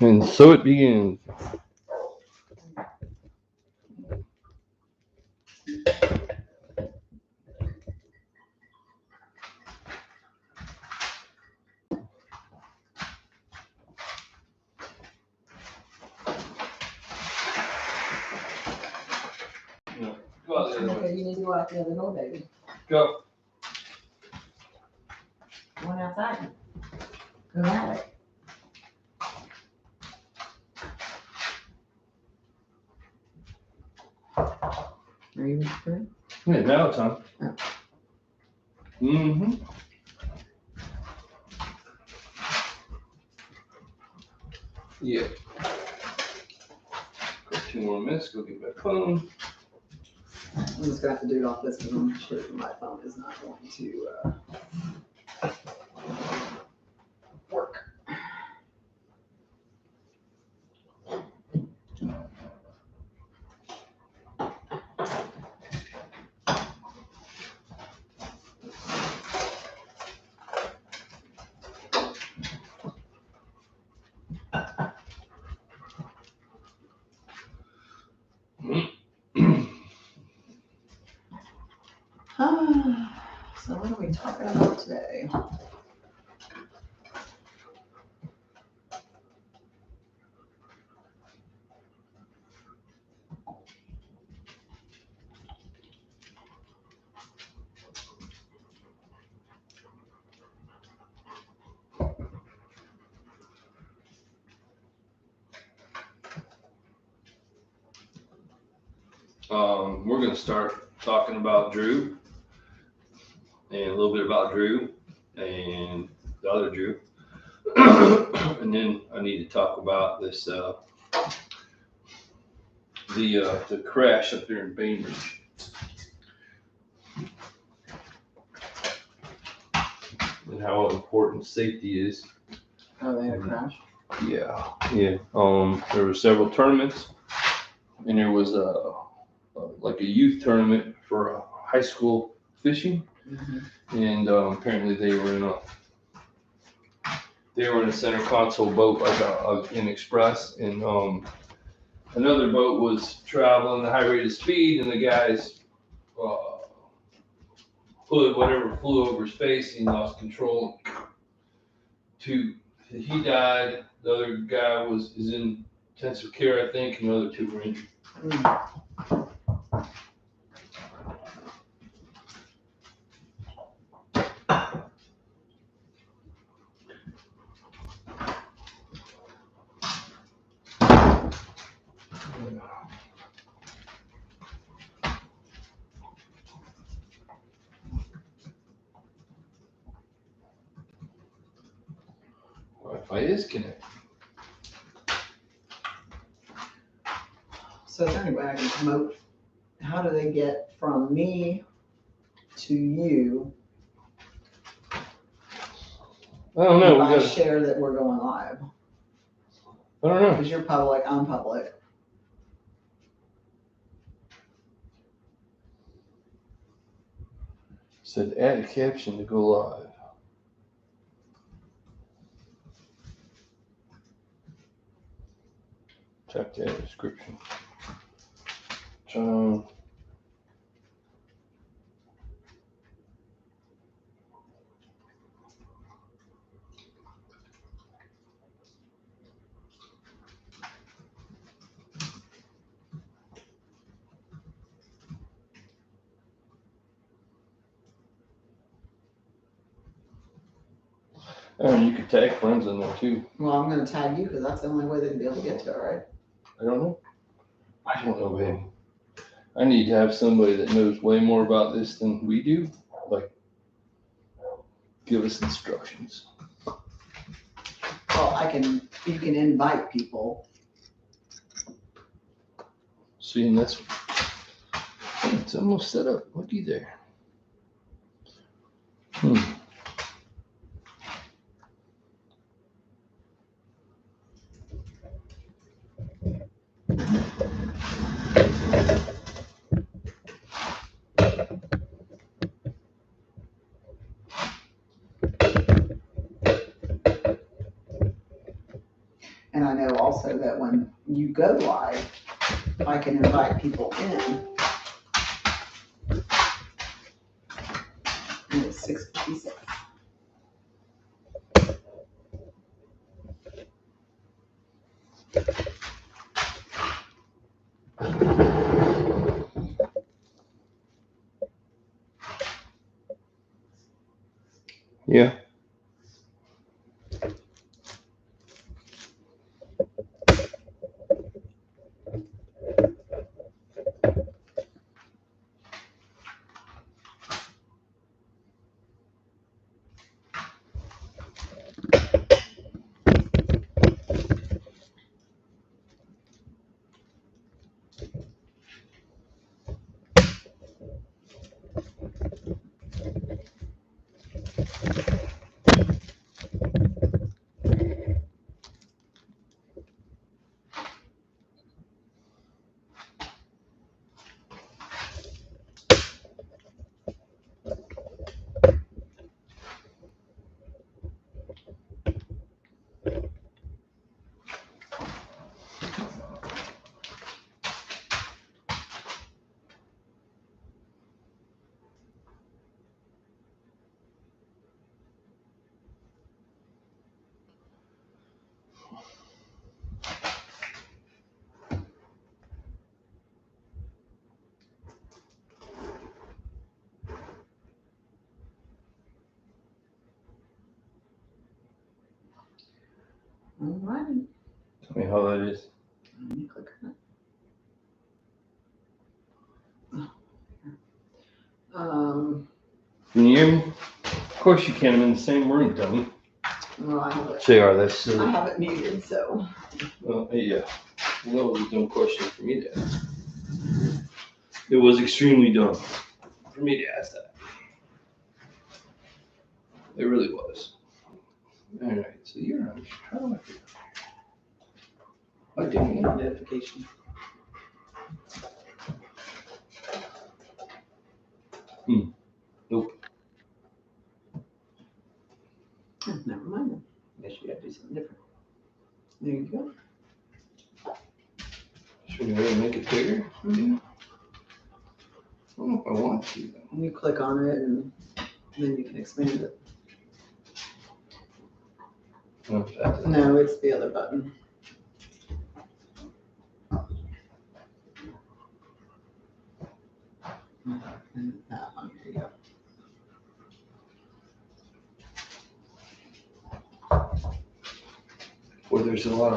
And so it begins. No. Go out the other way. Okay, you need to go out the other door, baby. Go. Going outside. Go at it. Are you ready? Yeah, now it's on. Oh. Mm-hmm. Yeah. Got 2 more minutes. Go get my phone. I'm just gonna have to do it off this because I'm sure my phone is not going to work. So what are we talking about today? We're going to start talking about Drew and a little bit about Drew and the other Drew. And then I need to talk about this the crash up there in Bainbridge. And how important safety is. Oh, they had a crash. Yeah. There were several tournaments, and there was like a youth tournament for high school fishing, and apparently they were in a center console boat, like an express, and another boat was traveling at a high rate of speed, and the guy's flew over his face, and he lost control. He died. The other guy is in intensive care, I think, and the other 2 were injured. Wi-Fi is connected. So is there any way I can promote? How do they get from me to you? I don't know. If I share that we're going live. I don't know. Because you're public, I'm public. Said add a caption to go live. Check that description. John. Oh, you could tag friends in there too. Well, I'm gonna tag you because that's the only way they'd be able to get to it, right? I don't know. I don't know, baby. I need to have somebody that knows way more about this than we do. Like, give us instructions. Well, you can invite people. See, and it's almost set up. Looky there. And I know also that when you go live, I can invite people in. And it's 6:56. Yeah. All right. Tell me how that is. Let me click on it. Can you hear me? Of course you can. I'm in the same room, dummy. Well, I have it. JR, that's silly. I have it muted, so. Yeah. Well, that was a dumb question for me to ask. It was extremely dumb for me to ask that. It really was. All right, so you're on. How do I do that? I didn't get a notification. Nope. Oh, never mind then. I guess you gotta do something different. There you go. Should we really make it bigger? Mm-hmm. I don't know if I want to. You click on it and then you can expand it. No, it's the other button. And that one, there you go. Well, there's a lot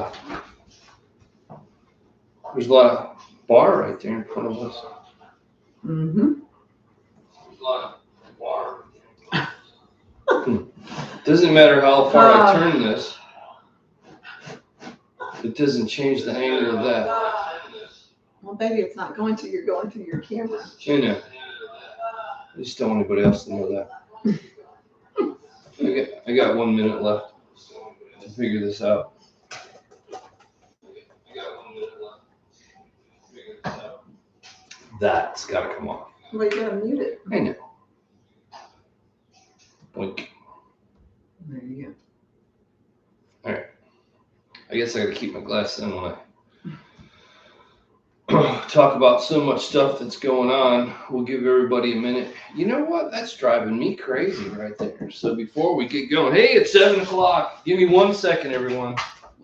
of bar right there in front of us. Mm-hmm. There's a lot of bar. Doesn't matter how far I turn this. It doesn't change the angle of that. Well, baby, it's not going to. You're going through your camera. I know. I just don't want anybody else to know that. I got 1 minute left to figure this out. That's got to come off. Well, you gotta mute it. I know. Blink. There you All right. I guess I got to keep my glasses on when I talk about so much stuff that's going on. We'll give everybody a minute. You know what? That's driving me crazy right there. So before we get going, hey, it's 7 o'clock. Give me 1 second, everyone.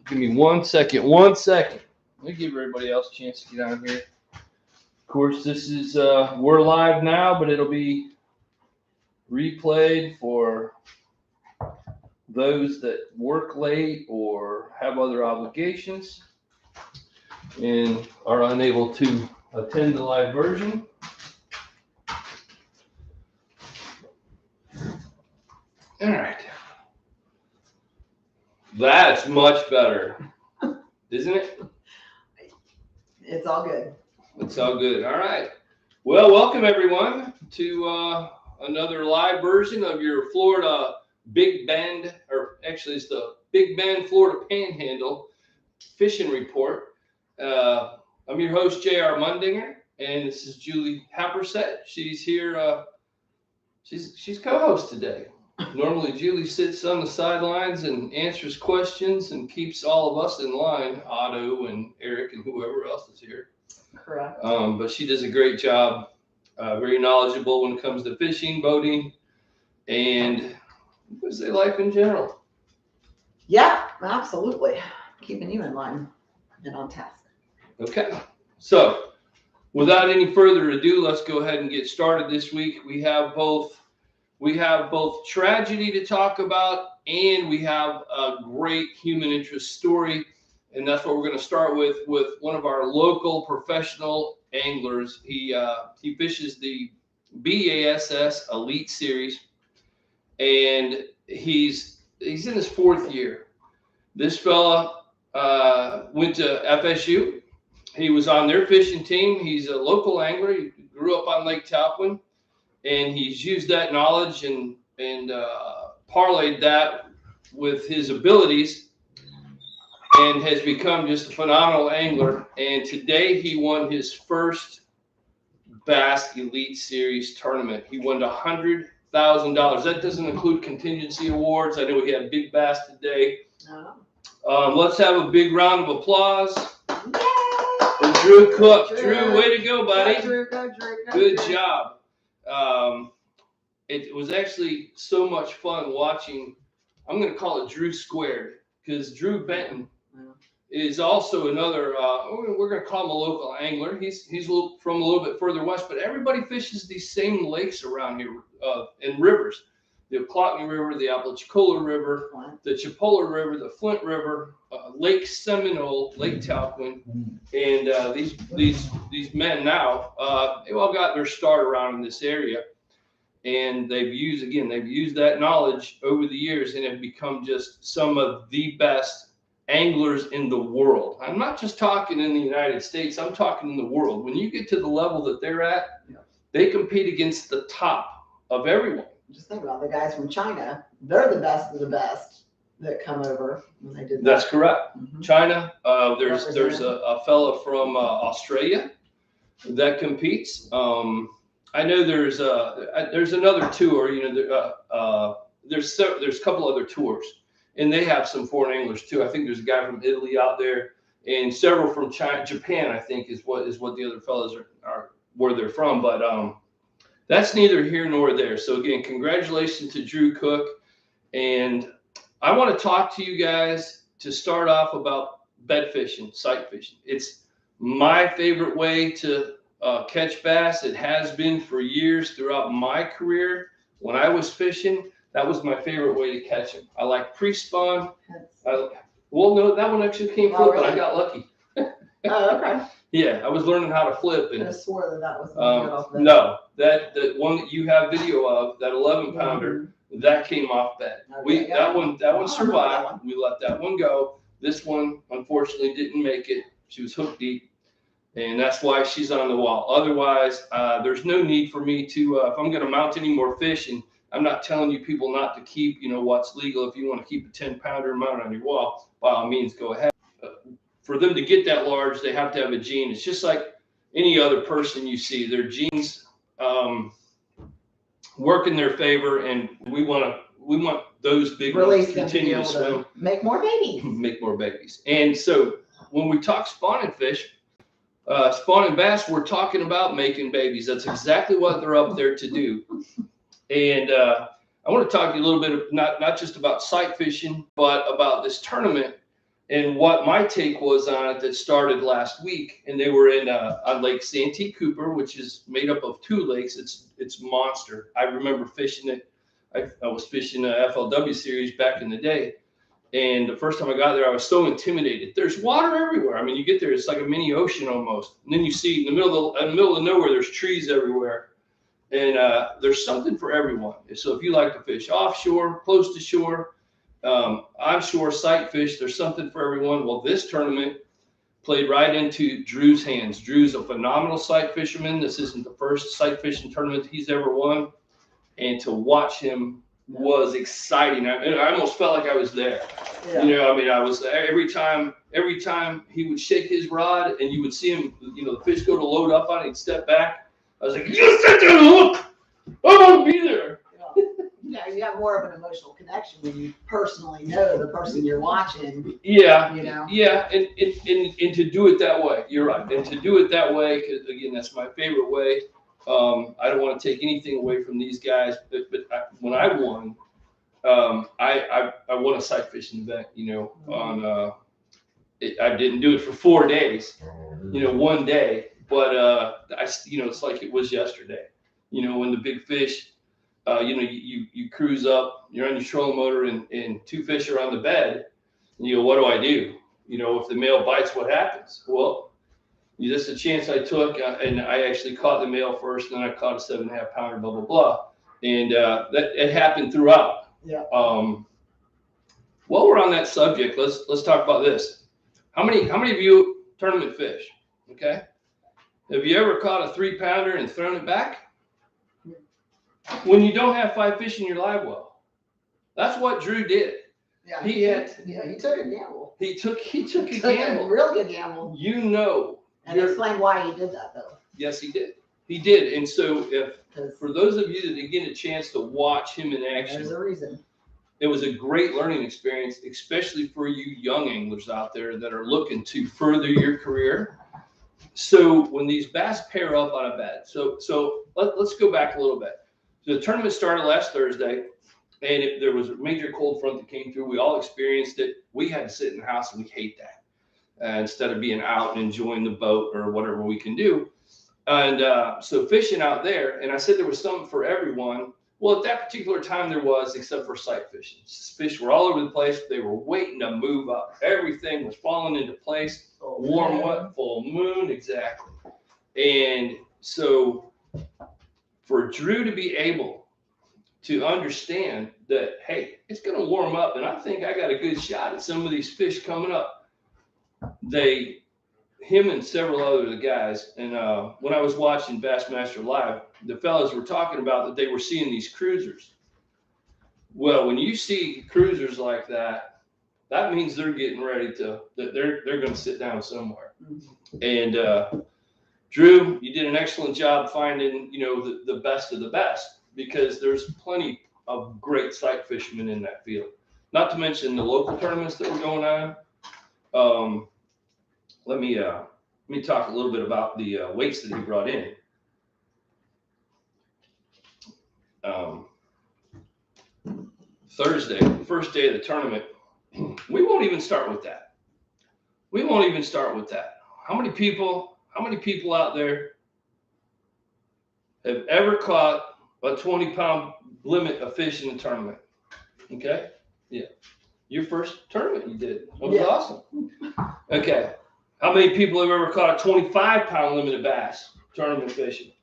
Give me 1 second. 1 second. Let me give everybody else a chance to get on here. Of course, this is, we're live now, but it'll be replayed for those that work late or have other obligations and are unable to attend the live version. All right. That's much better, isn't it? It's all good. It's all good. All right. Well, welcome everyone to another live version of your Florida Big Bend, or actually it's the Big Bend, Florida Panhandle Fishing Report. I'm your host, JR Mundinger, and this is Julie Happersett. She's here. She's co-host today. Normally, Julie sits on the sidelines and answers questions and keeps all of us in line, Otto and Eric and whoever else is here. Correct. But she does a great job. Very knowledgeable when it comes to fishing, boating, and let's say life in general. Yeah, absolutely. Keeping you in line and on task. Okay, so without any further ado, let's go ahead and get started this week. We have both tragedy to talk about, and we have a great human interest story, and that's what we're going to start with one of our local professional anglers. He fishes the BASS Elite Series, and he's in his 4th year. This fella went to FSU. He was on their fishing team. He's a local angler. He grew up on Lake Talquin, and he's used that knowledge and parlayed that with his abilities, and has become just a phenomenal angler. And today he won his first Bass Elite Series tournament. He won $100,000. That doesn't include contingency awards. I know we had big bass today. Let's have a big round of applause for Drew Cook. Drew, way to go, buddy. Drew. Good job. It was actually so much fun watching. I'm going to call it Drew Squared, because Drew Benton is also another, we're going to call him a local angler. He's from a little bit further west, but everybody fishes these same lakes around here and rivers. The Ochlockonee River, the Apalachicola River, the Chipola River, the Flint River, Lake Seminole, Lake Talquin, and these men now, they all got their start around in this area, and they've used that knowledge over the years and have become just some of the best anglers in the world. I'm not just talking in the United States, I'm talking in the world. When you get to the level that they're at, they compete against the top of everyone. Just think about the guys from China. They're the best of the best that come over when they did that. That's correct. China, there's a fella from Australia that competes. I know there's another tour. There's a couple other tours, and they have some foreign anglers too. I think there's a guy from Italy out there, and several from Japan. I think is what the other fellas are where they're from. But that's neither here nor there. So again, congratulations to Drew Cook, and I want to talk to you guys to start off about bed fishing, sight fishing. It's my favorite way to catch bass. It has been for years throughout my career. When I was fishing, that was my favorite way to catch them. I like pre-spawn. No, that one actually came flipping. Really? I got lucky. Oh, okay. Yeah, I was learning how to flip. And, I swore that was no, the one that you have video of, that 11-pounder, that came off bed. Okay, that one survived. We let that one go. This one, unfortunately, didn't make it. She was hook deep, and that's why she's on the wall. Otherwise, there's no need for me to, if I'm going to mount any more fish, and I'm not telling you people not to keep, what's legal. If you want to keep a 10-pounder mount on your wall, by all means, go ahead. For them to get that large, they have to have a gene. It's just like any other person you see. Their genes work in their favor, and we want those big ones to continue to swim. Make more babies. Make more babies. And so when we talk spawning fish, spawning bass, we're talking about making babies. That's exactly what they're up there to do. And I want to talk to you a little bit, not just about sight fishing, but about this tournament and what my take was on it that started last week. And they were on Lake Santee Cooper, which is made up of 2 lakes. It's monster. I remember fishing it. I was fishing a FLW series back in the day. And the first time I got there, I was so intimidated. There's water everywhere. I mean, you get there, it's like a mini ocean almost. And then you see in the middle of nowhere, there's trees everywhere. And there's something for everyone. So if you like to fish offshore, close to shore, onshore, sight fish, there's something for everyone. Well, this tournament played right into Drew's hands. Drew's a phenomenal sight fisherman. This isn't the first sight fishing tournament he's ever won. And to watch him was exciting. I almost felt like I was there. Yeah. I was every time he would shake his rod and you would see him, the fish go to load up on it, he'd step back. I was like, you sit there and look. I want to be there. Yeah, you have more of an emotional connection when you personally know the person you're watching. Yeah, You know? yeah, and to do it that way, you're right. And to do it that way, because again, that's my favorite way. I don't want to take anything away from these guys, but when I won, I won a sight fishing event. On I didn't do it for 4 days. 1 day, but it's like it was yesterday. When the big fish. You cruise up, you're on your trolling motor, and two fish are on the bed, and you go, what do I do? If the male bites, what happens? Well, that's a chance I took, and I actually caught the male first, and then I caught a 7.5 pounder, blah, blah, blah. And that it happened throughout. Yeah. While we're on that subject, let's talk about this. How many of you tournament fish? Okay. Have you ever caught a 3 pounder and thrown it back? When you don't have 5 fish in your live well. That's what Drew did. Yeah, he took a gamble. He took a gamble. A real good gamble. And explain why he did that, though. Yes, he did. He did. And so for those of you that didn't get a chance to watch him in action, there's a reason. It was a great learning experience, especially for you young anglers out there that are looking to further your career. So when these bass pair up on a bed, so let's go back a little bit. The tournament started last Thursday, and there was a major cold front that came through. We all experienced it. We had to sit in the house, and we hate that. Instead of being out and enjoying the boat or whatever we can do. And so fishing out there, and I said there was something for everyone. Well, at that particular time there was, except for sight fishing. Fish were all over the place. They were waiting to move up. Everything was falling into place. Warm, wet, full moon, exactly. And so for Drew to be able to understand that, hey, it's going to warm up, and I think I got a good shot at some of these fish coming up. Him and several other guys, and when I was watching Bassmaster Live, the fellas were talking about that they were seeing these cruisers. Well, when you see cruisers like that, that means they're getting ready they're going to sit down somewhere. And Drew, you did an excellent job finding, the best of the best, because there's plenty of great sight fishermen in that field. Not to mention the local tournaments that were going on. Let me talk a little bit about the weights that he brought in. Thursday, the first day of the tournament, we won't even start with that. How many people out there have ever caught a 20-pound limit of fish in the tournament? Okay? Yeah. Your first tournament you did. That was awesome. Okay. How many people have ever caught a 25-pound limit of bass tournament fishing?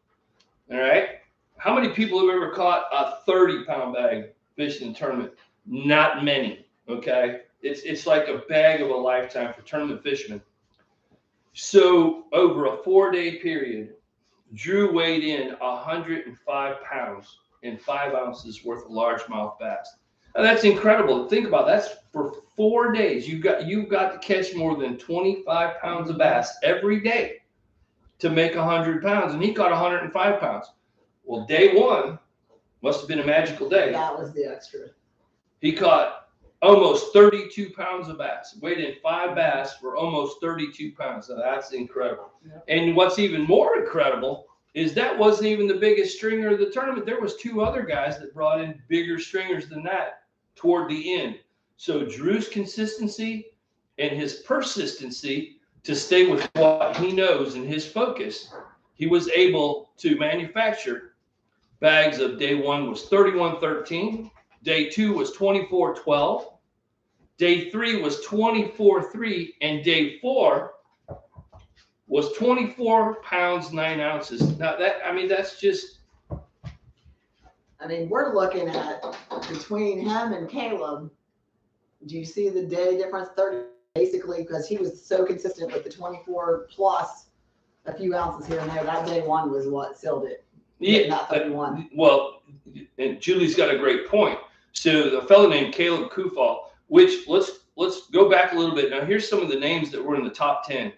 All right. How many people have ever caught a 30-pound bag fishing in a tournament? Not many. Okay. It's like a bag of a lifetime for tournament fishermen. So over a 4-day period, Drew weighed in 105 pounds and 5 ounces worth of largemouth bass. Now that's incredible. Think about it. That's for 4 days. You've got to catch more than 25 pounds of bass every day to make 100 pounds, and he caught 105 pounds. Well, day one must have been a magical day. That was the extra. He caught almost 32 pounds of bass. Weighed in 5 bass for almost 32 pounds. So that's incredible. Yeah. And what's even more incredible is that wasn't even the biggest stringer of the tournament. There was 2 other guys that brought in bigger stringers than that toward the end. So Drew's consistency and his persistency to stay with what he knows and his focus, he was able to manufacture bags of day 1 was 31.13, day 2 was 24.12, day 3 was 24.3, and day 4 was 24 pounds 9 ounces. Now that's just. We're looking at between him and Caleb. Do you see the day difference? 30, basically, because he was so consistent with the 24 plus a few ounces here and there. That day 1 was what sealed it. Yeah, not 31. Well, and Julie's got a great point. So the fellow named Caleb Kufal, which let's go back a little bit. Now here's some of the names that were in the top 10.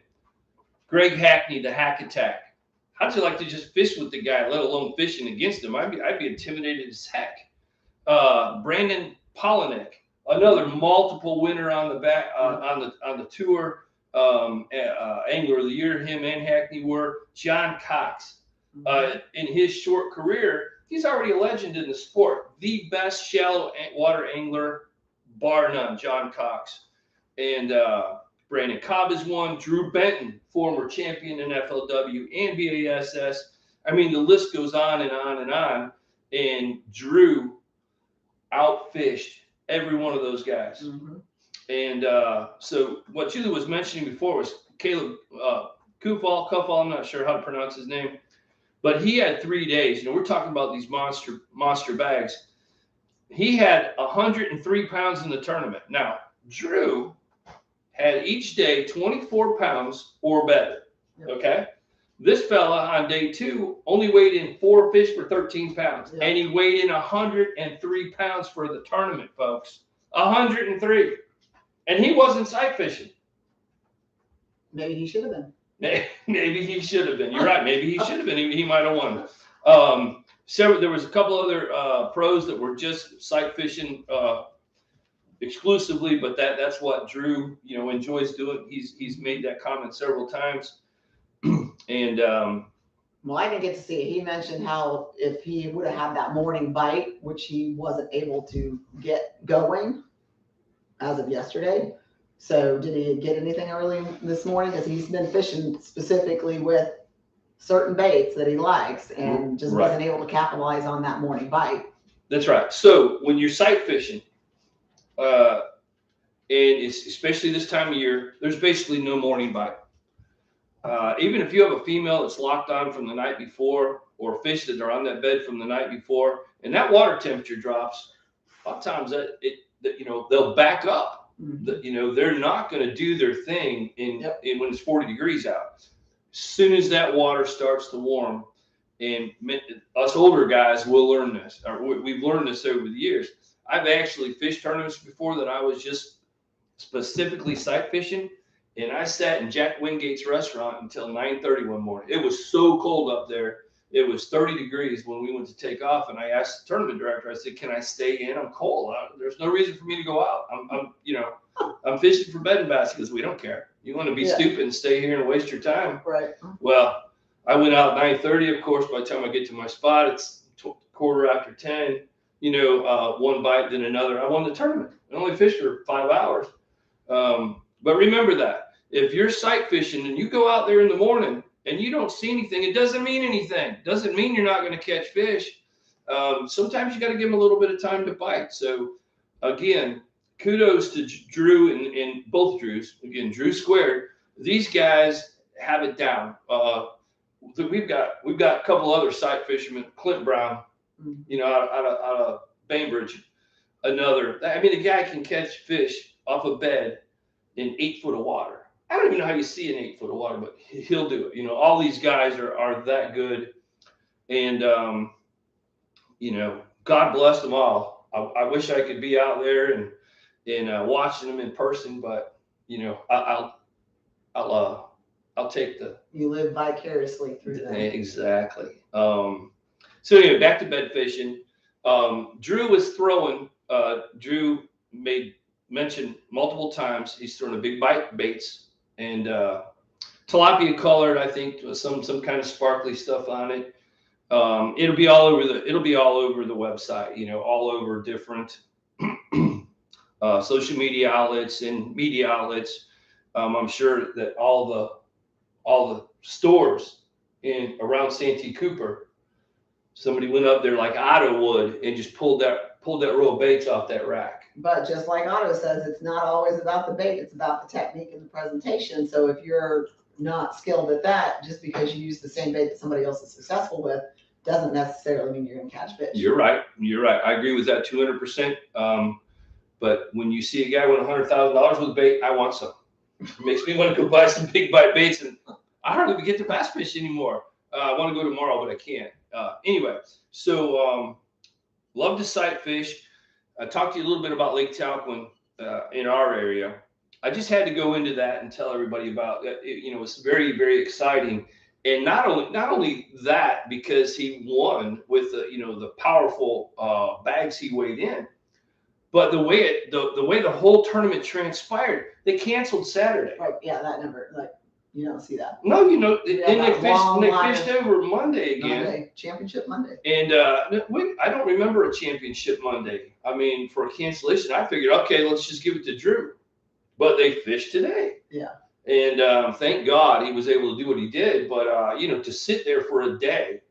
Greg Hackney, the Hack Attack. How'd you like to just fish with the guy, let alone fishing against him? I'd be intimidated as heck. Brandon Polinick, another multiple winner on the back on the tour, angler of the year. Him and Hackney were. John Cox, in his short career, he's already a legend in the sport. The best shallow water angler, bar none. John Cox, and Brandon Cobb has won. Drew Benton, former champion in FLW and BASS. I mean, the list goes on and on and on. And Drew outfished every one of those guys. And so what Julie was mentioning before was Caleb Kufal, I'm not sure how to pronounce his name, but he had 3 days. We're talking about these monster bags. He had 103 pounds in the tournament. Now, Drew had each day 24 pounds or better. Okay. This fella on day 2 only weighed in 4 fish for 13 pounds. And he weighed in 103 pounds for the tournament, folks. 103. And he wasn't sight fishing. Maybe he should have been. Maybe he should have been. You're right. Maybe he should have been. He might have won. So there was a couple other pros that were just sight fishing exclusively, but that's what Drew, enjoys doing. He's made that comment several times. And well, I didn't get to see it. He mentioned how if he would have had that morning bite, which he wasn't able to get going as of yesterday. So did he get anything early this morning? Because he's been fishing specifically with certain baits that he likes and just wasn't able to capitalize on that morning bite. That's right. So when you're sight fishing, and it's especially this time of year, there's basically no morning bite. Even if you have a female that's locked on from the night before, or fish that are on that bed from the night before, and that water temperature drops, a lot of times they'll back up. They're not going to do their thing in when it's 40 degrees out. As soon as that water starts to warm, and us older guys will learn this, or we've learned this over the years. I've actually fished tournaments before that I was just specifically sight fishing, and I sat in Jack Wingate's restaurant until 9:30 one morning. It was so cold up there. It was 30 degrees when we went to take off, and I asked the tournament director, I said, "Can I stay in? I'm cold. There's no reason for me to go out. I'm fishing for bedding baskets. We don't care. You want to be stupid and stay here and waste your time." Right. Well, I went out at 9:30. Of course, by the time I get to my spot, it's 10:15. One bite, then another. I won the tournament. I only fished for 5 hours. But remember that if you're sight fishing and you go out there in the morning and you don't see anything, it doesn't mean anything. It doesn't mean you're not going to catch fish. Sometimes you got to give them a little bit of time to bite. So again, kudos to Drew and both Drews. Again, Drew squared. These guys have it down. We've got a couple other sight fishermen. Clint Brown, out of Bainbridge. The guy can catch fish off a bed in 8 foot of water. I don't even know how you see an 8 foot of water, but he'll do it. All these guys are that good. And, God bless them all. I wish I could be out there and watching them in person, but, I'll take the. You live vicariously through them. Exactly. So anyway, back to bed fishing. Drew was throwing. Drew made mention multiple times he's throwing a big bite baits and tilapia colored. I think some kind of sparkly stuff on it. It'll be all over the website. All over different social media outlets and media outlets. I'm sure that all the stores around Santee Cooper, somebody went up there like Otto would and just pulled that row of baits off that rack. But just like Otto says, it's not always about the bait, it's about the technique and the presentation. So if you're not skilled at that, just because you use the same bait that somebody else is successful with, doesn't necessarily mean you're going to catch fish. You're right. I agree with that 200%. But when you see a guy win $100,000 with bait, I want some. It makes me want to go buy some big bite baits, and I hardly get to bass fish anymore. I want to go tomorrow, but I can't. Anyway, so love to sight fish. I talked to you a little bit about Lake Talquin in our area. I just had to go into that and tell everybody about that. It's very, very exciting. And not only that, because he won with the powerful bags he weighed in, but the way the whole tournament transpired, they canceled Saturday. Right, yeah, that number, like, you don't see that. No, Yeah, and they long fished over Monday again. Monday, championship Monday. And I don't remember a championship Monday. I mean, for a cancellation, I figured, okay, let's just give it to Drew. But they fished today. Yeah. And thank God he was able to do what he did. But to sit there for a day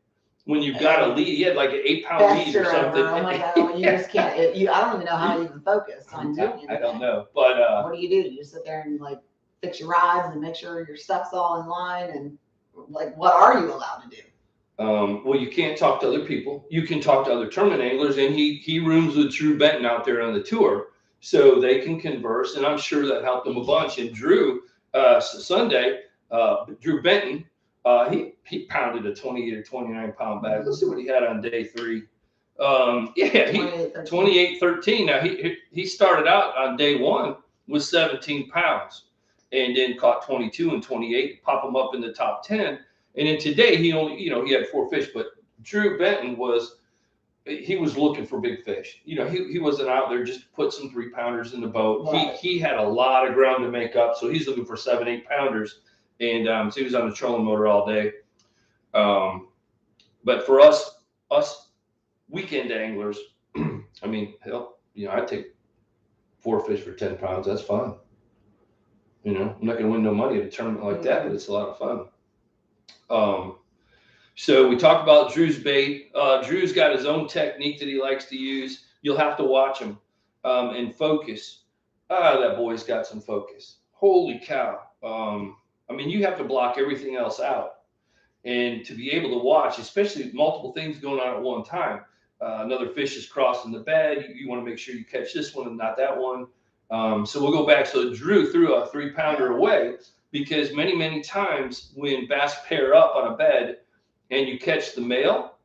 when you've got a lead, he had like an 8-pound lead or something. Oh my God, you just can't. I don't even know how you even focus on doing it. I don't know, but what do? You just sit there and like fix your rods and make sure your stuff's all in line, and like, what are you allowed to do? Well, you can't talk to other people. You can talk to other tournament anglers, and he rooms with Drew Benton out there on the tour, so they can converse, and I'm sure that helped him a bunch. And Drew, Sunday, Drew Benton, he pounded a 28 or 29-pound bag. Let's see what he had on day 3. Yeah, 28-13. Now he started out on day 1 with 17 pounds, and then caught 22 and 28, pop him up in the top 10. And then today he only, he had 4 fish, but Drew Benton was looking for big fish. He wasn't out there just to put some 3-pounders in the boat. Right. He had a lot of ground to make up, so he's looking for 7, 8-pounders, and so he was on the trolling motor all day. But for us weekend anglers, I mean, hell, I take 4 fish for 10 pounds. That's fun. I'm not going to win no money at a tournament like that, but it's a lot of fun. So we talked about Drew's bait. Drew's got his own technique that he likes to use. You'll have to watch him and focus. That boy's got some focus. Holy cow. I mean, you have to block everything else out. And to be able to watch, especially multiple things going on at one time. Another fish is crossing the bed. You want to make sure you catch this one and not that one. So we'll go back. So Drew threw a 3-pounder away, because many, many times when bass pair up on a bed and you catch the male,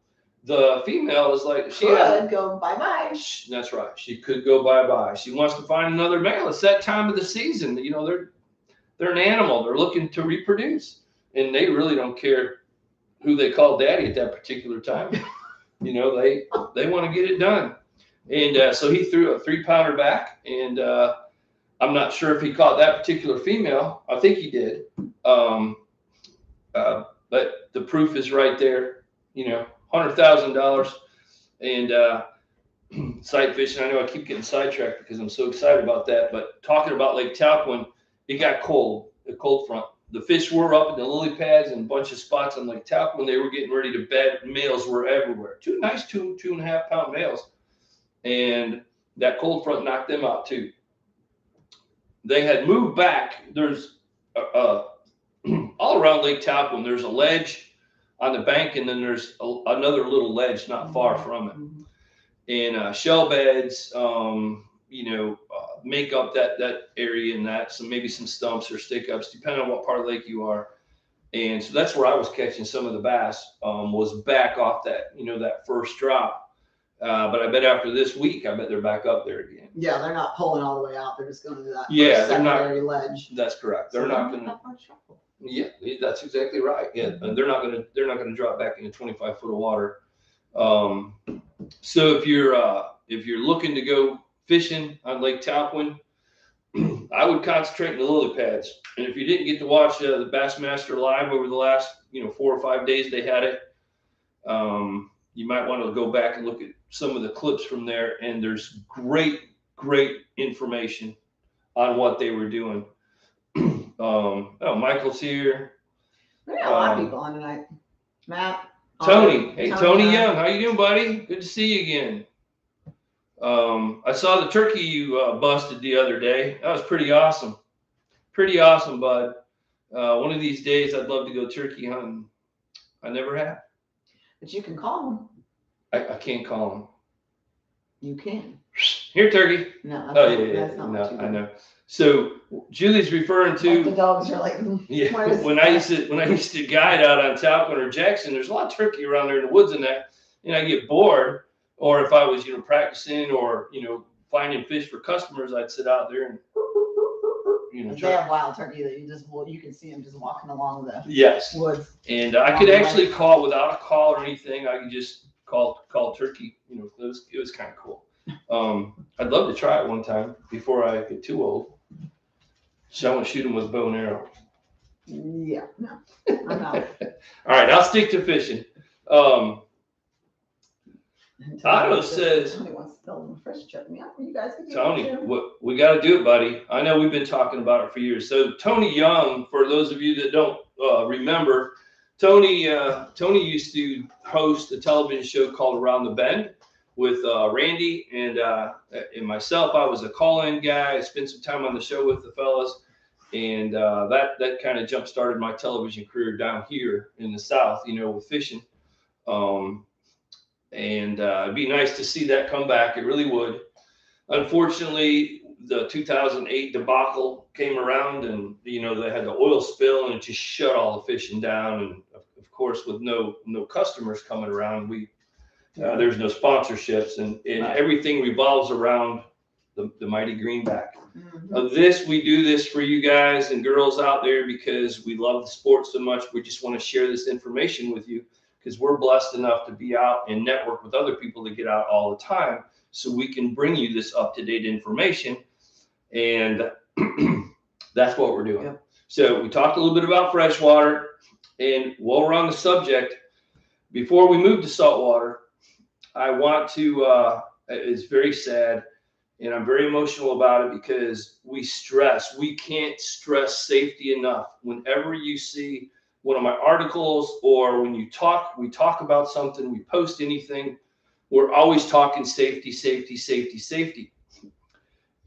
the female is like, she could go bye-bye. That's right. She could go bye-bye. She wants to find another male. It's that time of the season. They're an animal. They're looking to reproduce, and they really don't care who they call daddy at that particular time. They want to get it done. And so he threw a 3-pounder back, and I'm not sure if he caught that particular female. I think he did. But the proof is right there, $100,000 and sight fishing. I know I keep getting sidetracked because I'm so excited about that. But talking about Lake Talquin, it got cold, the cold front. The fish were up in the lily pads and a bunch of spots on Lake Talquin. They were getting ready to bed. Males were everywhere. 2 nice 2.5-pound males. And that cold front knocked them out too. They had moved back. There's all around Lake Talquin, there's a ledge on the bank, and then there's another little ledge not far from it. And shell beds, make up that area, and maybe some stumps or stick ups, depending on what part of the lake you are. And so that's where I was catching some of the bass, was back off that, that first drop. But I bet after this week, I bet they're back up there again. Yeah, they're not pulling all the way out. They're just going to that secondary ledge. That's correct. They're not going to. Yeah, that's exactly right. Yeah, and they're not going to drop back into 25 foot of water. So if you're looking to go fishing on Lake Talquin, I would concentrate in the lily pads. And if you didn't get to watch the Bassmaster live over the last 4 or 5 days they had it, you might want to go back and look at some of the clips from there. And there's great information on what they were doing. Michael's here. We got a lot of people on tonight. Matt. Tony. Hey, Tony Young. How you doing, buddy? Good to see you again. I saw the turkey you busted the other day. That was pretty awesome. Pretty awesome, bud. One of these days, I'd love to go turkey hunting. I never have. But you can call him. I can't call him. You can. Here, turkey. No, that's not no, I know. So Julie's referring to the dogs are like. Yeah. When I used to guide out on Talquin or Jackson, there's a lot of turkey around there in the woods and that, and I get bored. Or if I was practicing or finding fish for customers, I'd sit out there and They have wild turkey that you can see them just walking along the yes. woods. And I could actually call without a call or anything. I could just call turkey. It was kind of cool. I'd love to try it one time before I get too old. So I want to shoot them with a bow and arrow. Yeah, no, I'm out. All right, I'll stick to fishing. Otto says, Tony wants to build a fresh chutney. You guys can do Tony, we got to do it, buddy. I know we've been talking about it for years. So Tony Young, for those of you that don't remember, Tony used to host a television show called Around the Bend with Randy and myself. I was a call-in guy. I spent some time on the show with the fellas, and that kind of jump-started my television career down here in the South, with fishing. And it'd be nice to see that come back. It really would. Unfortunately, the 2008 debacle came around, and they had the oil spill, and it just shut all the fishing down. And of course, with no customers coming around, there's no sponsorships, and everything revolves around the mighty greenback. Mm-hmm. We do this for you guys and girls out there because we love the sport so much. We just want to share this information with you, because we're blessed enough to be out and network with other people that get out all the time, so we can bring you this up-to-date information. And that's what we're doing. Yep. So we talked a little bit about freshwater, and while we're on the subject, before we move to saltwater, I want to, it's very sad, and I'm very emotional about it, because we can't stress safety enough. Whenever you see one of my articles, or when we talk about something, we post anything, we're always talking safety, safety, safety, safety.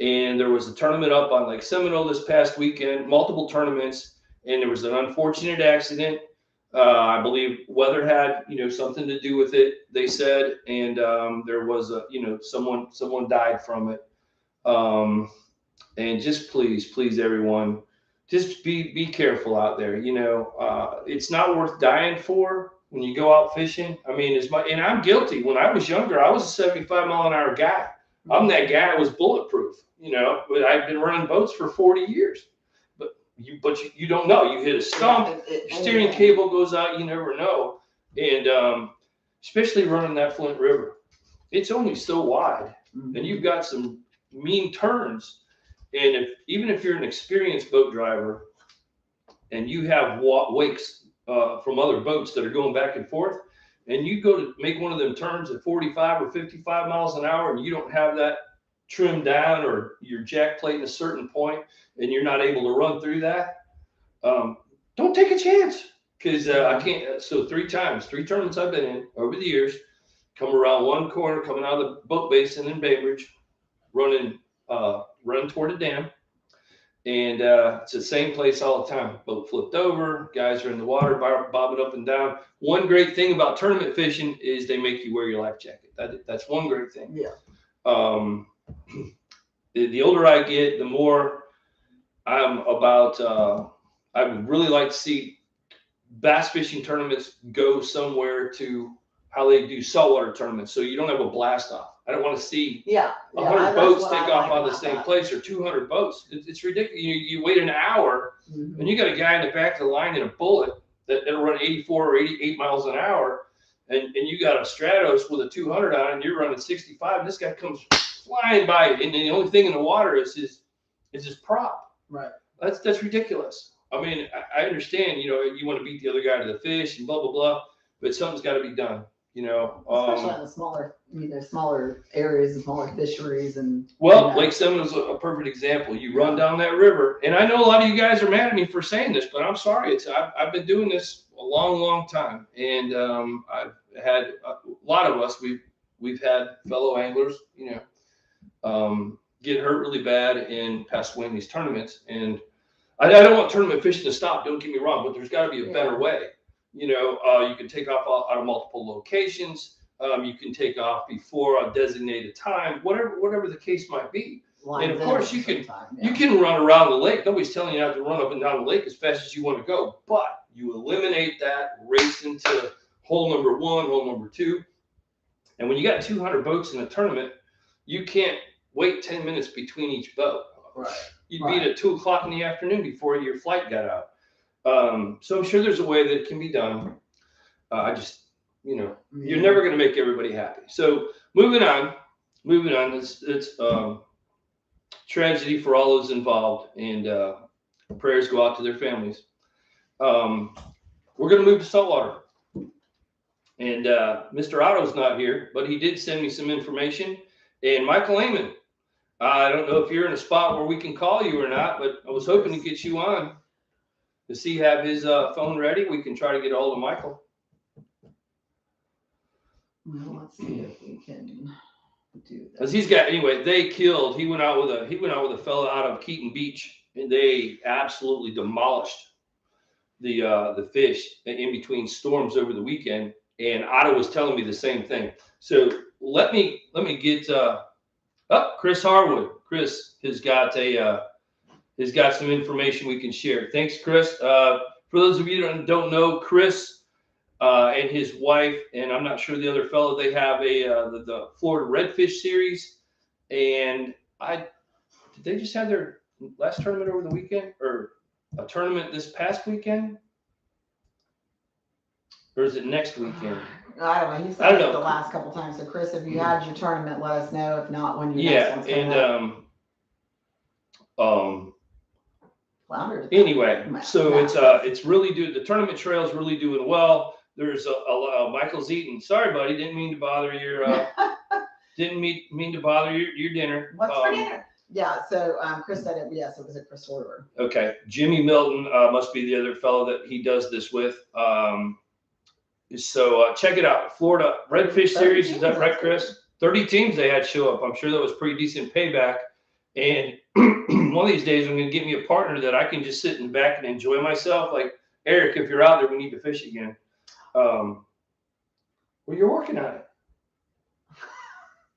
And there was a tournament up on Lake Seminole this past weekend, multiple tournaments, and there was an unfortunate accident. I believe weather had, something to do with it, they said, and there was someone died from it. And just please, everyone, just be careful out there. It's not worth dying for when you go out fishing. I mean, and I'm guilty. When I was younger, I was a 75 mile an hour guy. I'm that guy who was bulletproof, but I've been running boats for 40 years. But you don't know. You hit a stump, steering cable goes out, you never know. And especially running that Flint River. It's only so wide, and you've got some mean turns. And even if you're an experienced boat driver and you have wakes from other boats that are going back and forth, and you go to make one of them turns at 45 or 55 miles an hour, and you don't have that trimmed down, or your jack plate in a certain point, and you're not able to run through that, don't take a chance. Because I can't. So 3 tournaments I've been in over the years, come around one corner, coming out of the boat basin in Bainbridge, running toward a dam, and it's the same place all the time. Boat flipped over, guys are in the water bobbing up and down. One great thing about tournament fishing is they make you wear your life jacket. That's one great thing. Yeah. The older I get, the more I'm about. I would really like to see bass fishing tournaments go somewhere to how they do saltwater tournaments, so you don't have a blast off. I don't want to see 100 boats take off out of the same place, or 200 boats. It's ridiculous. You wait an hour, and you got a guy in the back of the line in a bullet that'll run 84 or 88 miles an hour, and you got a Stratos with a 200 on, and you're running 65. This guy comes flying by, and the only thing in the water is his prop. Right. That's ridiculous. I mean, I understand, you want to beat the other guy to the fish and blah, blah, blah, but something's got to be done, Especially in the smaller areas and smaller fisheries. Lake Seminole is a perfect example. You run down that river, and I know a lot of you guys are mad at me for saying this, but I'm sorry. I've been doing this a long, long time, and I've had a lot of us, we've had fellow anglers, get hurt really bad in past winning these tournaments, and I don't want tournament fishing to stop, don't get me wrong, but there's got to be a better way. You can take off out of multiple locations. You can take off before a designated time, whatever the case might be. And of course, you can run around the lake. Nobody's telling you not to run up and down the lake as fast as you want to go, but you eliminate that race into hole number 1, hole number 2. And when you got 200 boats in a tournament, you can't wait 10 minutes between each boat. Right. you'd be at 2 o'clock in the afternoon before your flight got out. So I'm sure there's a way that it can be done. I just, you're never going to make everybody happy. So moving on, it's tragedy for all those involved, and prayers go out to their families. We're going to move to saltwater. And Mr. Otto's not here, but he did send me some information. And Michael Amon, I don't know if you're in a spot where we can call you or not, but I was hoping to get you on. Does he have his phone ready? We can try to get a hold of Michael. Well, let's see if we can do that. Because he went out with a fella out of Keaton Beach, and they absolutely demolished the fish in between storms over the weekend. And Otto was telling me the same thing. So let me get Chris Harwood. Chris has got some information we can share. Thanks, Chris. For those of you that don't know, Chris and his wife, and I'm not sure the other fellow, they have the Florida Redfish series. And did they just have their last tournament over the weekend, or a tournament this past weekend? Or is it next weekend? I don't know. He's said it the last couple times. So, Chris, if you had your tournament, let us know. If not, when your next one's coming up. Flounder. Anyway, so it's really the tournament trail is really doing well. There's Michael's eating. Sorry, buddy, didn't mean to bother your mean to bother your dinner. What's for dinner? Yeah, so Chris said it. Yes, it was a Chris order. Okay, Jimmy Milton must be the other fellow that he does this with. So check it out. Florida Redfish Series, is that right, Chris? 30 teams they had show up. I'm sure that was pretty decent payback. And one of these days, I'm going to get me a partner that I can just sit in the back and enjoy myself. Like, Eric, if you're out there, we need to fish again. Well, you're working on it.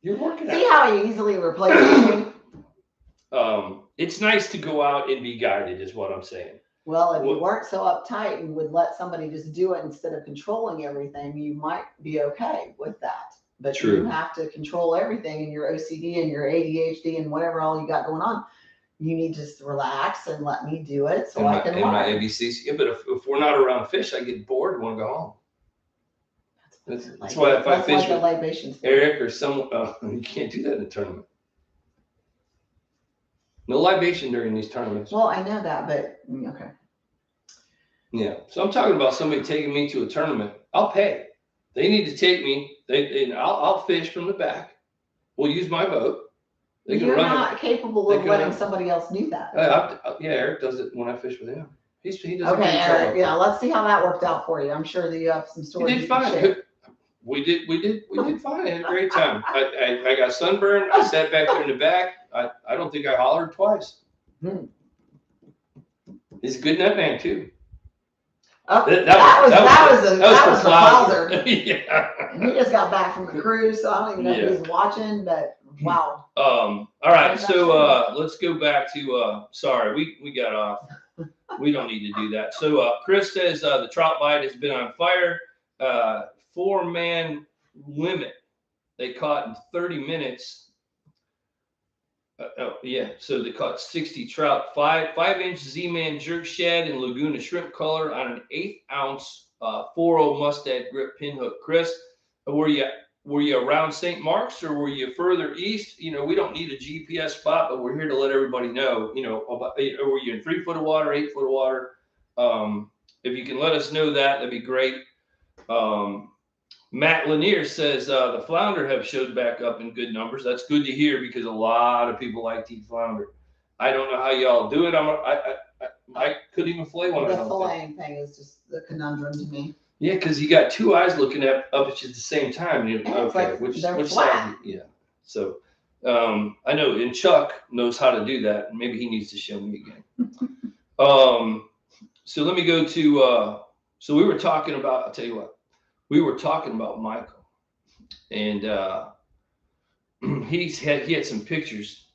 You're working on it. See how he easily replaces me? It's nice to go out and be guided, is what I'm saying. Well, if you weren't so uptight and would let somebody just do it instead of controlling everything, you might be okay with that. But you have to control everything in your OCD and your ADHD and whatever all you got going on. You need to just relax and let me do it so I can learn. My ABCs. Yeah, but if we're not around fish, I get bored and want to go home. That's why if I fish with Eric or someone, you can't do that in a tournament. No libation during these tournaments. Well, I know that, but okay. Yeah, so I'm talking about somebody taking me to a tournament. I'll pay. They need to take me. I'll fish from the back. We'll use my boat. You're not capable of letting somebody else do that. Yeah, Eric does it when I fish with him. He does. Okay, Eric. Yeah, let's see how that worked out for you. I'm sure that you have some stories. He did fine. We did fine. I had a great time. I got sunburned. I sat back there in the back. I don't think I hollered twice. He's a good net man too. Oh, that was a Flounder. Yeah. And he just got back from the cruise, so I don't even know if he's watching, but wow. All right, so let's go back to sorry, we got off. We don't need to do that. So Chris says the trout bite has been on fire. 4-man limit. They caught in 30 minutes. So they caught 60 trout, 5-inch Z-Man jerk shad and Laguna shrimp color on an 1/8-ounce 4.0 mustad grip pinhook. Chris, were you around St. Mark's or were you further east? We don't need a GPS spot, but we're here to let everybody know. About, were you in 3 foot of water, 8 foot of water? If you can let us know that'd be great. Matt Lanier says the flounder have showed back up in good numbers. That's good to hear because a lot of people like to eat flounder. I don't know how y'all do it. I couldn't even fillet one. The filleting thing is just the conundrum to me. Yeah, because you got 2 eyes looking up at you at the same time. Which side? Yeah. So I know, and Chuck knows how to do that. And maybe he needs to show me again. So let me go to. So we were talking about. I'll tell you what. We were talking about Michael, and he had some pictures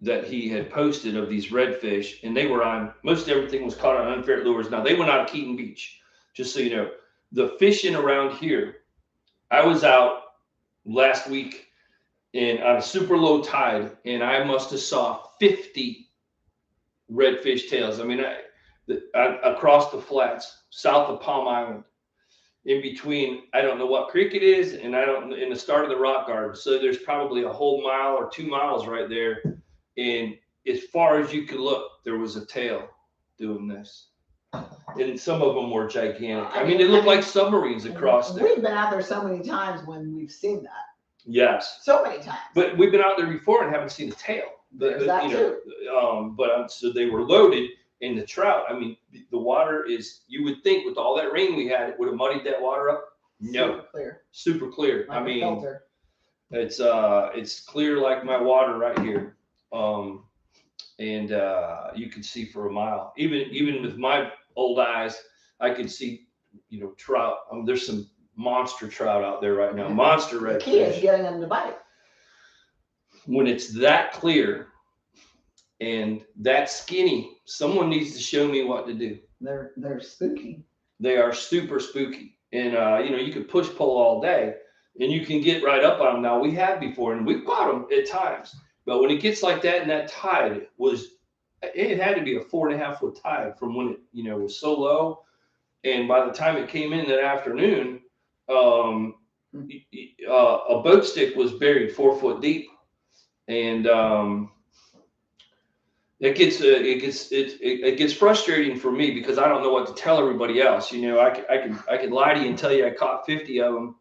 that he had posted of these redfish, and they were on, most everything was caught on unfair lures. Now they went out of Keaton Beach, just so you know. The fishing around here, I was out last week and on a super low tide, and I must have saw 50 redfish tails. I mean, across the flats, south of Palm Island, in between, I don't know what creek it is, and I don't in the start of the rock garden. So there's probably a whole mile or 2 miles right there, and as far as you could look, there was a tail doing this. And some of them were gigantic. I mean, they looked like submarines across there. We've been out there so many times when we've seen that. Yes. So many times. But we've been out there before and haven't seen a tail. There's that too. So they were loaded in the trout. I mean, the water is, you would think with all that rain we had, it would have muddied that water up. No. Super clear. Super clear. Like I mean, filter. it's clear like my water right here. And you can see for a mile. Even with my old eyes, I could see, trout. There's some monster trout out there right now. Monster redfish. The key is getting them to bite. When it's that clear and that skinny, someone needs to show me what to do. They're spooky. They are super spooky. And you can push pull all day and you can get right up on them. Now we have before and we've caught them at times. But when it gets like that and that tide it had to be a 4.5 foot tide from when it was so low. And by the time it came in that afternoon, a boat stick was buried 4 foot deep. And it gets frustrating for me because I don't know what to tell everybody else. I could lie to you and tell you I caught 50 of them,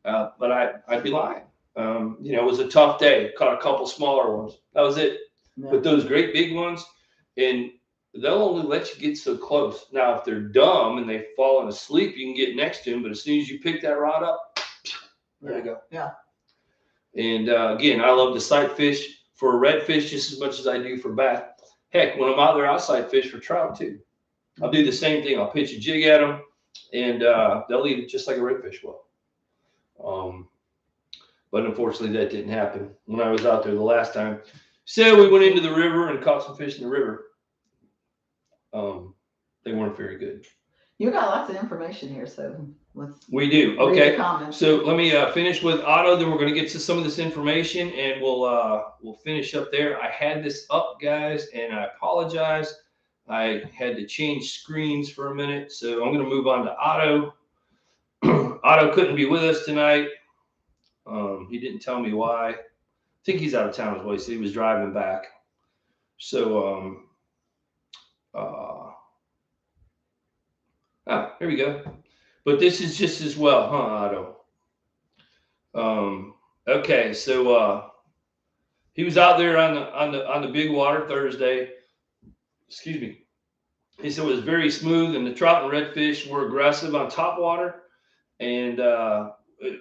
but I'd be lying. It was a tough day. Caught a couple smaller ones. That was it. Yeah. But those great big ones, and they'll only let you get so close. Now, if they're dumb and they've fallen asleep, you can get next to them. But as soon as you pick that rod up, there you go. Yeah. And again, I love to sight fish for redfish just as much as I do for bass. Heck, when I'm out there, I'll sight fish for trout too. I'll do the same thing. I'll pitch a jig at them, and they'll eat it just like a redfish will. But unfortunately, that didn't happen when I was out there the last time. So we went into the river and caught some fish in the river. They weren't very good. You got lots of information here, so we do. Okay. So let me finish with Otto. Then we're going to get to some of this information, and we'll finish up there. I had this up, guys, and I apologize. I had to change screens for a minute, so I'm going to move on to Otto. Otto couldn't be with us tonight. He didn't tell me why. I think he's out of town as well. He said he was driving back. So, here we go. But this is just as well, huh, Otto? Okay, so he was out there on the big water Thursday. Excuse me. He said it was very smooth, and the trout and redfish were aggressive on top water, and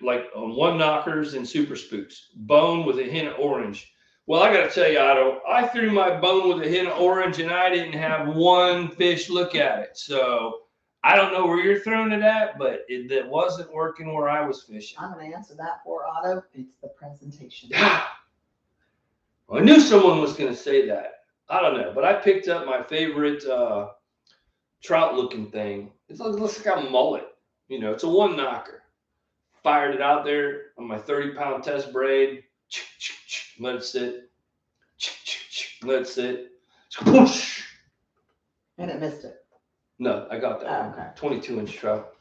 like on one knockers and super spooks. Bone with a hint of orange. Well, I got to tell you, Otto, I threw my bone with a hint of orange, and I didn't have one fish look at it. So I don't know where you're throwing it at, but it wasn't working where I was fishing. I'm going to answer that for Otto. It's the presentation. Well, I knew someone was going to say that. I don't know, but I picked up my favorite trout-looking thing. It looks like a mullet. It's a one knocker. Fired it out there on my 30-pound test braid. Let it sit. Let it sit. Whoosh. And it missed it. No, I got that. Oh, okay. 22-inch trout.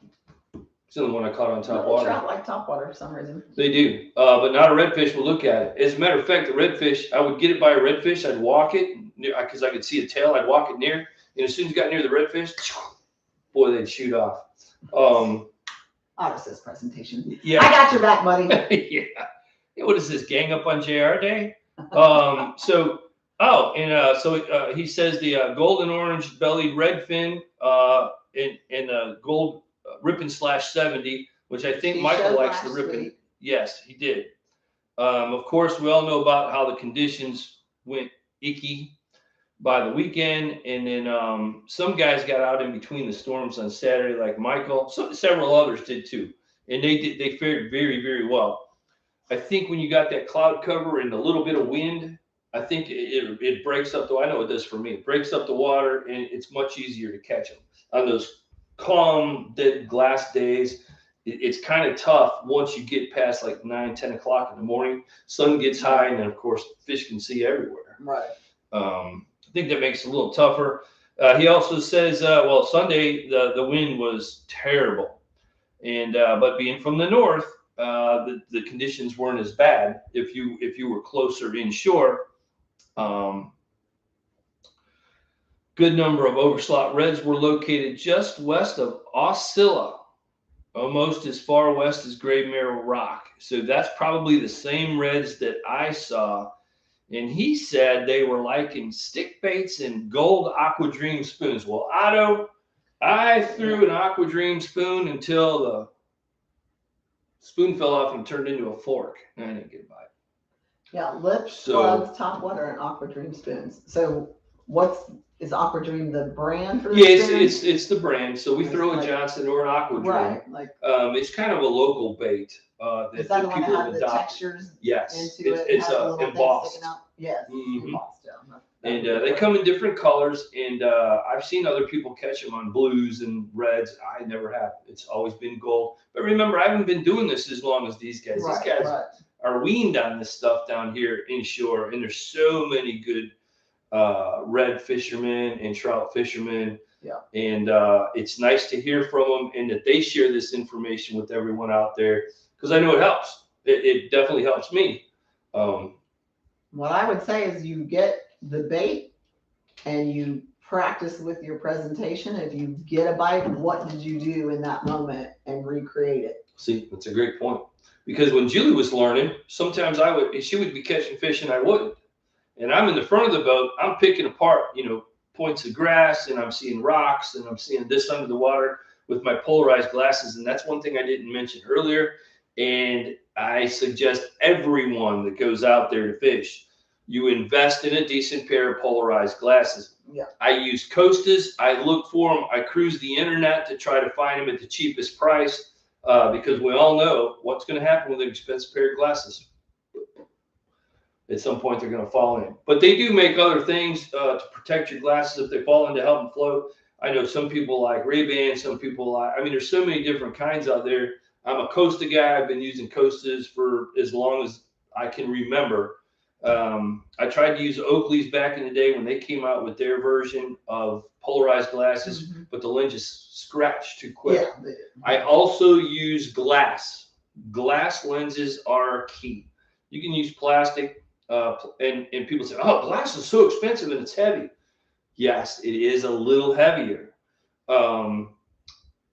It's the only one I caught on top water. Trout like top water for some reason. They do, but not a redfish will look at it. As a matter of fact, the redfish, I would get it by a redfish. I'd walk it because I could see a tail. I'd walk it near, and as soon as it got near the redfish, boy, they'd shoot off. Otto says presentation. Yeah, I got your back, buddy. Yeah. What is this, gang up on JR Day? So he says the golden orange bellied redfin in gold ripping /70, which I think Michael likes the ripping. Yes, he did. Of course, we all know about how the conditions went icky by the weekend, and then some guys got out in between the storms on Saturday, like Michael. Several others did too, and they fared very, very well. I think when you got that cloud cover and a little bit of wind, I think it breaks up. Though I know it does for me. It breaks up the water, and it's much easier to catch them on those calm, dead glass days. it's kind of tough once you get past like 9, 10 o'clock in the morning. Sun gets high, and then of course fish can see everywhere. Right. I think that makes it a little tougher. He also says, Sunday the wind was terrible, and but being from the north, the conditions weren't as bad if you were closer inshore. Good number of overslot reds were located just west of Osceola, almost as far west as Gray Merrill Rock. So that's probably the same reds that I saw. And he said they were liking stick baits and gold Aqua Dream spoons. Well, Otto, I threw an Aqua Dream spoon until the spoon fell off and turned into a fork. And I didn't get by it. Yeah, lips, plugs, top water, and Aqua Dream spoons. So is Aqua Dream the brand for the spoons? It's the brand. So we throw a Johnson or an Aqua Dream. Right. Like it's kind of a local bait. Is that the one that has the textures Yes, into it? It's embossed. Yes, embossed. Yeah. And they come in different colors, and I've seen other people catch them on blues and reds. I never have. It's always been gold. But remember, I haven't been doing this as long as these guys. These guys are weaned on this stuff down here inshore, and there's so many good red fishermen and trout fishermen. Yeah. And it's nice to hear from them, and that they share this information with everyone out there, because I know it helps. It definitely helps me. What I would say is you get the bait and you practice with your presentation. If you get a bite, what did you do in that moment and recreate it? See, that's a great point. Because when Julie was learning, sometimes she would be catching fish and I wouldn't. And I'm in the front of the boat, I'm picking apart, points of grass, and I'm seeing rocks, and I'm seeing this under the water with my polarized glasses. And that's one thing I didn't mention earlier. And I suggest everyone that goes out there to fish, you invest in a decent pair of polarized glasses. Yeah. I use Costas. I look for them. I cruise the internet to try to find them at the cheapest price, because we all know what's going to happen with an expensive pair of glasses. At some point, they're going to fall in. But they do make other things to protect your glasses if they fall in to help them float. I know some people like Ray-Ban. Some people there's so many different kinds out there. I'm a Costa guy. I've been using Costas for as long as I can remember. I tried to use Oakley's back in the day when they came out with their version of polarized glasses, but the lens just scratched too quick. Yeah. I also use glass. Glass lenses are key. You can use plastic, and people say, oh, glass is so expensive and it's heavy. Yes, it is a little heavier. And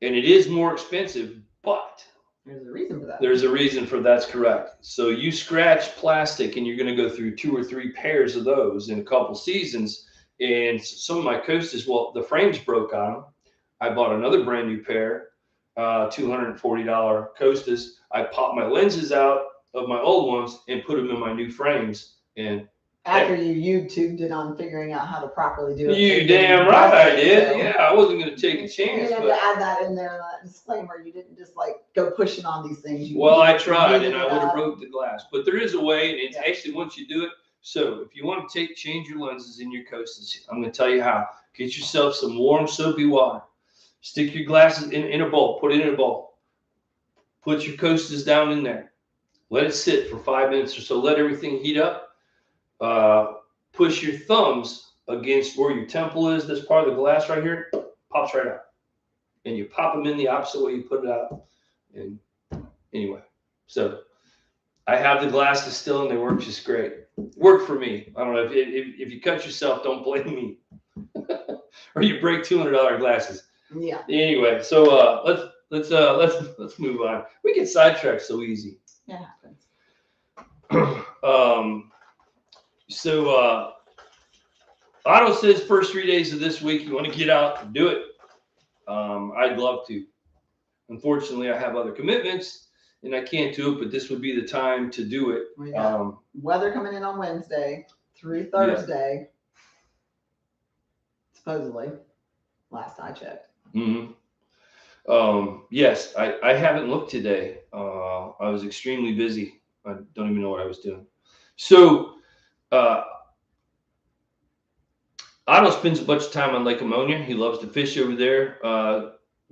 it is more expensive, but there's a reason for that. There's a reason for that's correct. So you scratch plastic, and you're going to go through 2 or 3 pairs of those in a couple seasons. And some of my Costas, the frames broke on them. I bought another brand new pair, $240 Costas. I popped my lenses out of my old ones and put them in my new frames. And after you YouTubed it on figuring out how to properly do it. You damn right I did. Yeah, I wasn't going to take a chance. You had to add that in there, that disclaimer. You didn't just go pushing on these things. I tried, and I would have broke the glass. But there is a way, and it's actually once you do it. So if you want to change your lenses in your Costas, I'm going to tell you how. Get yourself some warm soapy water. Stick your glasses in a bowl. Put it in a bowl. Put your Costas down in there. Let it sit for 5 minutes or so. Let everything heat up. Push your thumbs against where your temple is. This part of the glass right here pops right out, and you pop them in the opposite way you put it out. And anyway, so I have the glasses still, and they work just great. Work for me. I don't know if you cut yourself, don't blame me, or you break $200 glasses. Yeah. Anyway, so let's move on. We get sidetracked so easy. Yeah, it happens. So Otto says first 3 days of this week, you want to get out and do it. I'd love to. Unfortunately, I have other commitments and I can't do it, but this would be the time to do it. We got weather coming in on Wednesday through Thursday. Yeah. Supposedly, last I checked. Mm-hmm. Yes, I haven't looked today. I was extremely busy. I don't even know what I was doing. So Otto spends a bunch of time on Lake Ammonia. He loves to fish over there.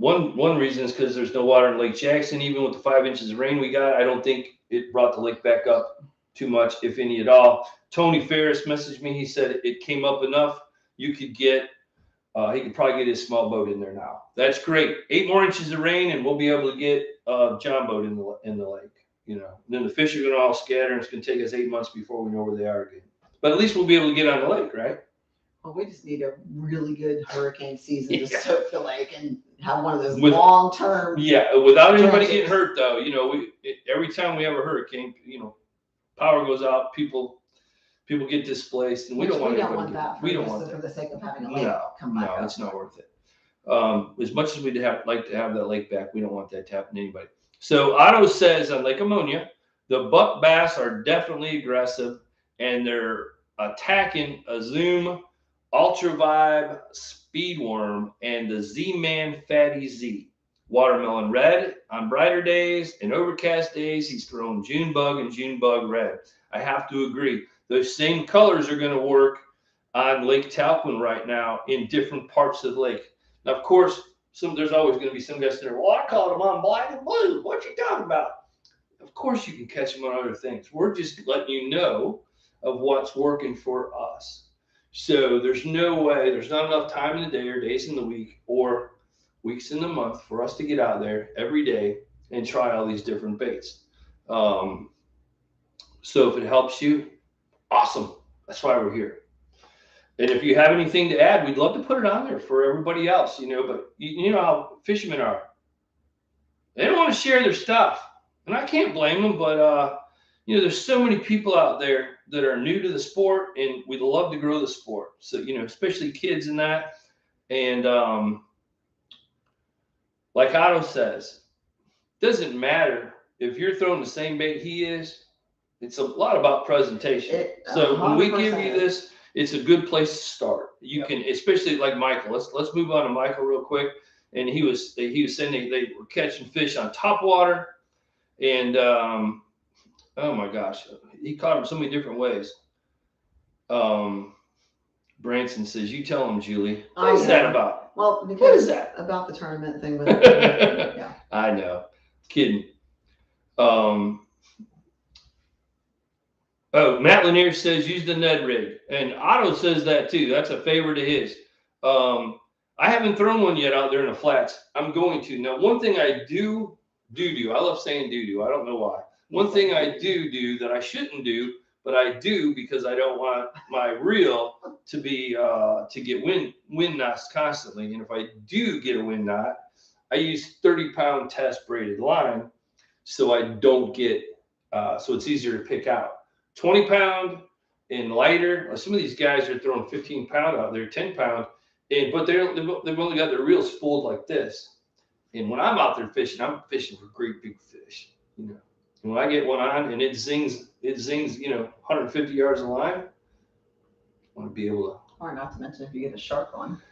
one reason is because there's no water in Lake Jackson. Even with the 5 inches of rain we got, I don't think it brought the lake back up too much, if any at all. Tony Ferris messaged me. He said it came up enough. You could get, he could probably get his small boat in there now. That's great. 8 more inches of rain, and we'll be able to get John boat in the lake. You know, and then the fish are going to all scatter, and it's going to take us 8 months before we know where they are again. But at least we'll be able to get on the lake, right? Well, we just need a really good hurricane season to Yeah. soak the lake and have one of those With- long-term. Yeah, without anybody Dredges. getting hurt, though. You know, every time we have a hurricane, you know, power goes out, people get displaced, and we don't want anybody that. we don't want for that. the sake of having a lake No, come back no, up. it's not worth it. As much as we'd like to have that lake back, we don't want that to happen to anybody. So Otto says on Lake Ammonia, the buck bass are definitely aggressive, and they're attacking a Zoom, Ultra Vibe, Speed Worm, and the Z-Man Fatty Z. Watermelon Red on brighter days and overcast days. He's throwing June Bug and June Bug Red. I have to agree. Those same colors are going to work on Lake Talquin right now in different parts of the lake. Now, of course, there's always going to be some guys there. Well, I caught them on black and blue. What you talking about? Of course, you can catch them on other things. We're just letting you know of what's working for us. So there's no way, there's not enough time in the day or days in the week or weeks in the month for us to get out there every day and try all these different baits. So if it helps you, awesome. That's why we're here. And if you have anything to add, we'd love to put it on there for everybody else, you know, but you know how fishermen are. They don't want to share their stuff. And I can't blame them, but, you know, there's so many people out there that are new to the sport, and we'd love to grow the sport. So, you know, especially kids and that. And like Otto says, doesn't matter if you're throwing the same bait he is. It's a lot about presentation. So when we give you this, it's a good place to start. You can, especially like Michael. Let's move on to Michael real quick. And he was saying they were catching fish on top water, and oh my gosh, he caught them so many different ways. Branson says, "You tell him, Julie. What is that about?" Well, because what is that about the tournament thing? With yeah, I know, kidding. Oh, Matt Lanier says use the Ned rig, and Otto says that too. That's a favorite of his. I haven't thrown one yet out there in the flats. I'm going to. Now, one thing I do. I love saying do. I don't know why. One thing I do that I shouldn't do, but I do because I don't want my reel to be to get wind knots constantly. And if I do get a wind knot, I use 30-pound test braided line, so I don't get so it's easier to pick out. 20-pound and lighter. Some of these guys are throwing 15-pound out there, 10-pound, but they've only got their reels folded like this. And when I'm out there fishing, I'm fishing for great big fish. You know, and when I get one on and it zings, you know, 150 yards of line, I want to be able to. Or not to mention if you get a sharp one.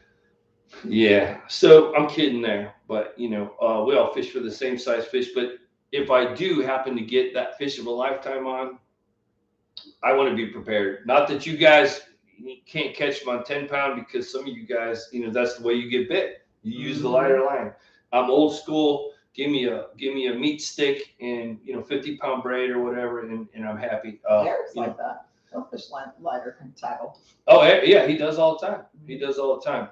Yeah. So I'm kidding there, but you know, we all fish for the same size fish. But if I do happen to get that fish of a lifetime on, I want to be prepared. Not that you guys can't catch them on 10-pound, because some of you guys, you know, that's the way you get bit. You use the lighter line. I'm old school. Give me a meat stick and, you know, 50-pound braid or whatever, and I'm happy. Eric's like that. He'll fish lighter and tackle. Oh yeah, he does all the time. He does all the time.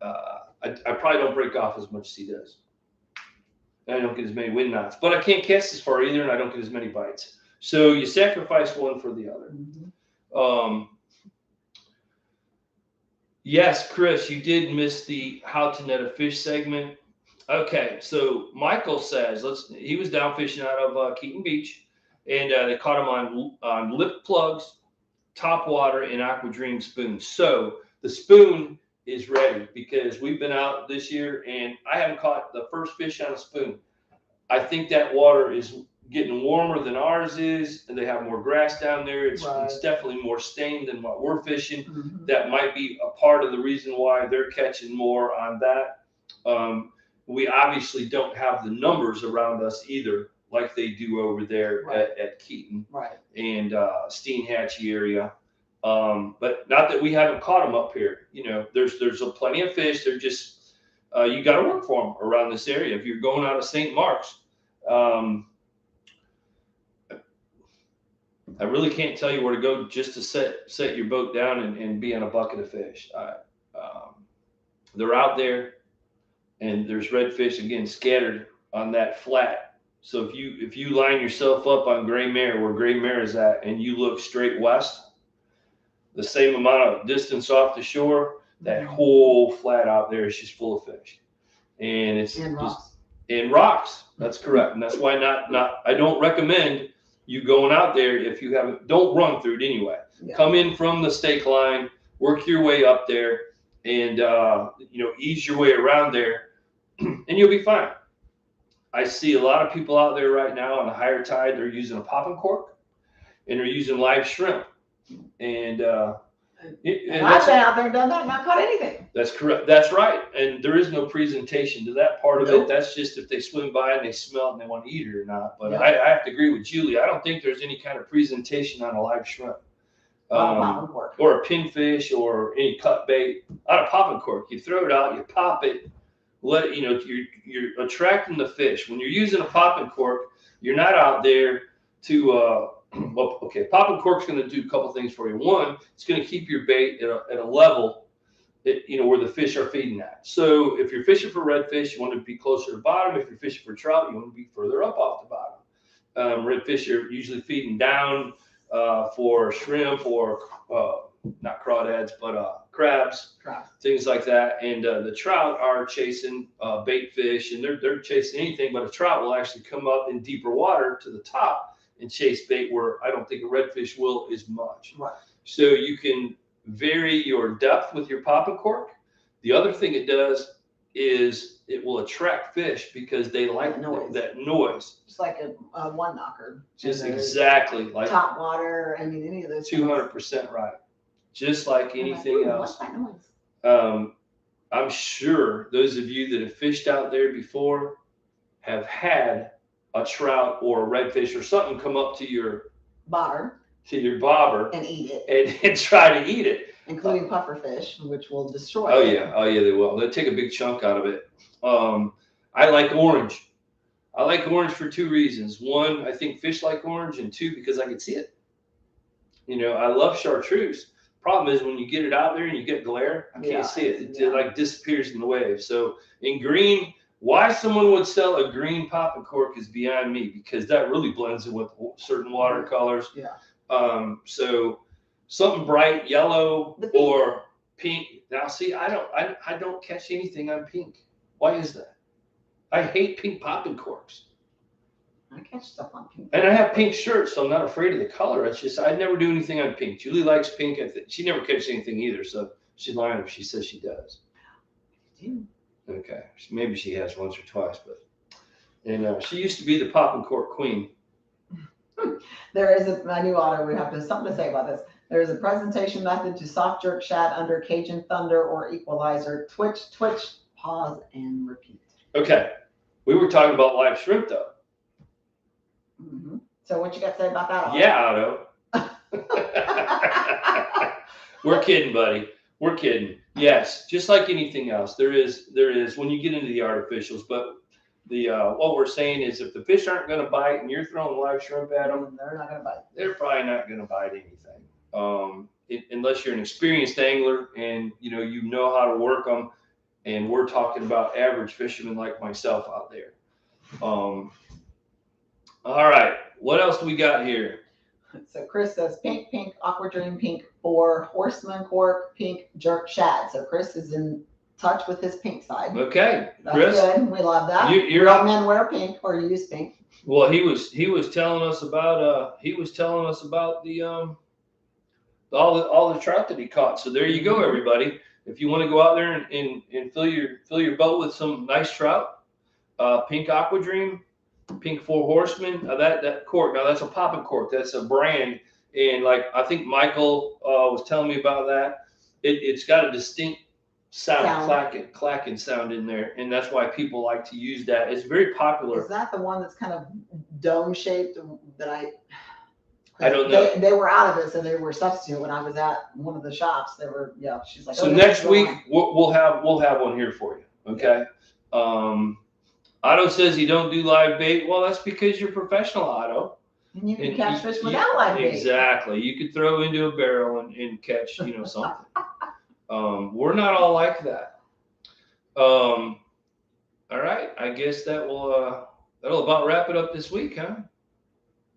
I probably don't break off as much as he does. And I don't get as many wind knots, but I can't cast as far either, and I don't get as many bites. So you sacrifice one for the other. Mm-hmm. Yes, Chris, you did miss the how to net a fish segment. Okay, so Michael says he was down fishing out of Keaton Beach, and they caught him on lip plugs, top water, and Aqua Dream spoon. So the spoon is ready because we've been out this year, and I haven't caught the first fish on a spoon. I think that water is getting warmer than ours is, and they have more grass down there. It's definitely more stained than what we're fishing. Mm-hmm. That might be a part of the reason why they're catching more on that. We obviously don't have the numbers around us either, like they do over there at Keaton and Steenhatchee area. But not that we haven't caught them up here. You know, there's plenty of fish. They're just you got to work for them around this area. If you're going out of St. Mark's, I really can't tell you where to go just to set your boat down and be on a bucket of fish. They're out there, and there's redfish again scattered on that flat. So if you line yourself up on Gray Mare, where Gray Mare is at, and you look straight west, the same amount of distance off the shore, that whole flat out there is just full of fish, and it's And just rocks. in rocks. That's correct, and that's why not. I don't recommend you going out there if you haven't. Don't run through it anyway. Yeah. Come in from the stake line, work your way up there, and ease your way around there, and you'll be fine. I see a lot of people out there right now on a higher tide. They're using a popping cork, and they're using live shrimp, and I've been out there and done that and not caught anything. that's correct. That's right. And there is no presentation to that part of Nope. it. That's just if they swim by and they smell it and they want to eat it or not. But Yeah. I have to agree with Julie. I don't think there's any kind of presentation on a live shrimp, Popping cork. or a pinfish or any cut bait on a popping cork. You throw it out, you pop it, let it, you're attracting the fish. When you're using a popping cork, you're not out there to well, okay, popping cork's going to do a couple things for you. One, it's going to keep your bait at a level that, where the fish are feeding at. So if you're fishing for redfish, you want to be closer to the bottom. If you're fishing for trout, you want to be further up off the bottom. Redfish are usually feeding down for shrimp or not crawdads, but crabs, things like that. And the trout are chasing bait fish, and they're chasing anything, but a trout will actually come up in deeper water to the top and chase bait, where I don't think a redfish will as much. Right. So you can vary your depth with your popping cork. The other thing it does is it will attract fish because they like that noise. It's like a one knocker. Just exactly like top water. I mean, any of those. 200% right. Just like anything else. What's that noise? I'm sure those of you that have fished out there before have had a trout or a redfish or something come up to your bobber and eat it and try to eat it, including pufferfish, which will destroy it. They will. They'll take a big chunk out of it. I like orange. I like orange for two reasons. One, I think fish like orange, and two, because I can see it. I love chartreuse. Problem is when you get it out there and you get glare, I can't see it. It like disappears in the wave. So in green, why someone would sell a green popping cork is beyond me, because that really blends in with certain watercolors. Yeah. So something bright, yellow or pink. Now, see, I don't catch anything on pink. Why is that? I hate pink popping corks. I catch stuff on pink. And I have pink shirts, so I'm not afraid of the color. It's just I never do anything on pink. Julie likes pink. She never catches anything either, so she's lying if she says she does. I do. Okay, maybe she has once or twice, and she used to be the popping cork queen. There is I knew Otto would have something to say about this. There is a presentation method to soft jerk shad under Cajun Thunder or Equalizer. Twitch, pause, and repeat. Okay, we were talking about live shrimp though. Mm-hmm. So what you got to say about that? Yeah, Otto. We're kidding, buddy. We're kidding. Yes, just like anything else, there is when you get into the artificials. But the what we're saying is, if the fish aren't going to bite and you're throwing live shrimp at them, they're not going to bite. They're probably not going to bite anything, unless you're an experienced angler and you know how to work them. And we're talking about average fishermen like myself out there. All right, what else do we got here? So Chris says pink, aqua dream pink for horseman cork, pink jerk shad. So Chris is in touch with his pink side. Okay, that's Chris, good. We love that. You're up. Men wear pink or use pink. Well, he was telling us about the all the trout that he caught. So there you go, everybody. If you want to go out there and fill your boat with some nice trout, pink aqua dream. Pink Four Horsemen, that cork. Now that's a popping cork. That's a brand, and like I think Michael was telling me about that. It's got a distinct sound. clacking sound in there, and that's why people like to use that. It's very popular. Is that the one that's kind of dome shaped? That I don't know. They were out of it, so they were substitute when I was at one of the shops. They were, she's like. So next week we'll have one here for you. Okay. Otto says you don't do live bait. Well, that's because you're professional, Otto. And you can catch fish without live bait. Exactly. You could throw into a barrel and catch, something. We're not all like that. All right. I guess that'll about wrap it up this week, huh?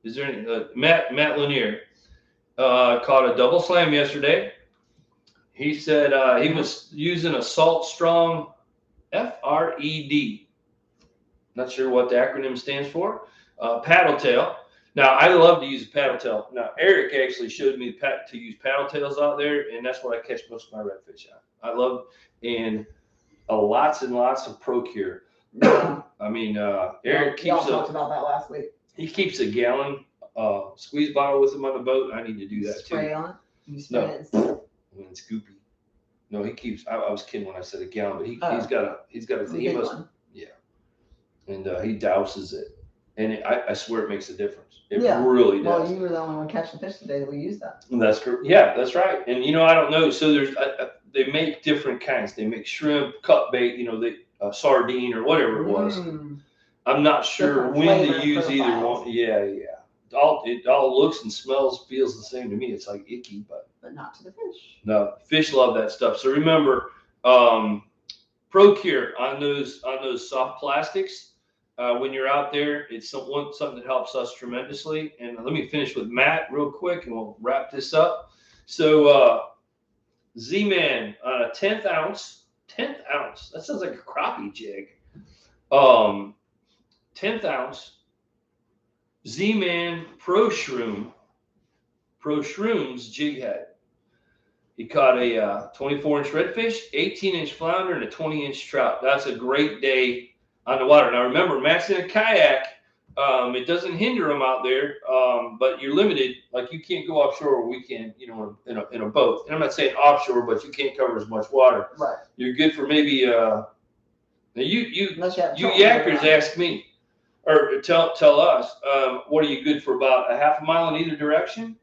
Is there any Matt Lanier caught a double slam yesterday. He said he was using a Salt Strong FRED. Not sure what the acronym stands for. Paddle tail. Now, I love to use a paddle tail. Now, Eric actually showed me to use paddle tails out there, and that's what I catch most of my redfish on. I love and lots and lots of Procure. Yeah. I mean, Eric talked about that last week. He keeps a gallon squeeze bottle with him on the boat. I need to do that Spray too. on it? You spray it? When it's goopy. No, he keeps. I was kidding when I said a gallon, but he's got a thing. He must. Yeah. And he douses it, and I swear it makes a difference. It really does. Well, you were the only one catching fish today that we used that. That's correct. Yeah, that's right. And I don't know. So there's they make different kinds. They make shrimp, cut bait. Sardine or whatever it was. I'm not sure when to use either one. Yeah. It all looks and feels the same to me. It's like icky, but not to the fish. No, fish love that stuff. So remember, Procure on those soft plastics. When you're out there, it's something that helps us tremendously. And let me finish with Matt real quick, and we'll wrap this up. So Z-Man on a 10th ounce. That sounds like a crappie jig. 10th ounce Z-Man Pro Shrooms jig head. He caught a 24-inch redfish, 18-inch flounder, and a 20-inch trout. That's a great day on the water. Now remember, Matt's in a kayak. It doesn't hinder him out there, but you're limited. Like you can't go offshore where we can, in a boat. And I'm not saying offshore, but you can't cover as much water. Right. You're good for maybe. Now you yackers ask me, or tell us, what are you good for? About a half a mile in either direction?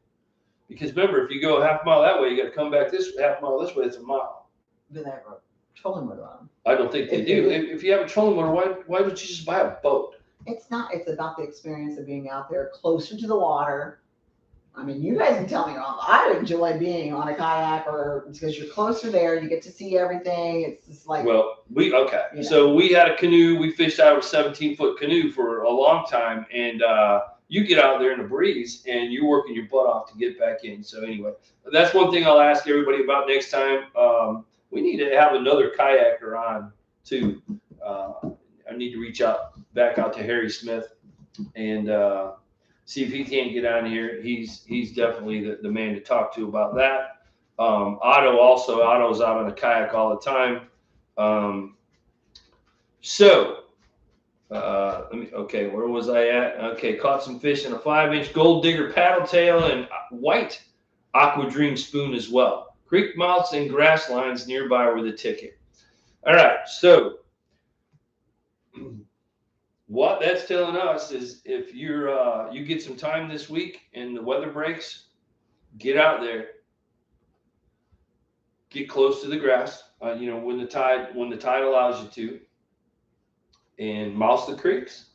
Because remember, if you go a half mile that way, you got to come back this half mile this way. It's a mile. Do they have a trolling motor on them? I don't think they do. If you have a trolling motor, why don't you just buy a boat? It's not. It's about the experience of being out there closer to the water. I mean, you guys can tell me wrong. I enjoy being on a kayak, or because you're closer there, you get to see everything. It's just like. Well, So we had a canoe. We fished out of a 17-foot canoe for a long time, and you get out there in the breeze, and you're working your butt off to get back in. So anyway, that's one thing I'll ask everybody about next time. We need to have another kayaker on too. I need to reach back out to Harry Smith and see if he can't get on here. He's definitely the man to talk to about that. Otto's out on a kayak all the time. Where was I at? Okay, caught some fish in a 5-inch gold digger paddle tail and white aqua dream spoon as well. Creek mouths and grass lines nearby were the ticket. All right, so what that's telling us is if you get some time this week and the weather breaks, get out there, get close to the grass. When the tide allows you to, and mouse the creeks.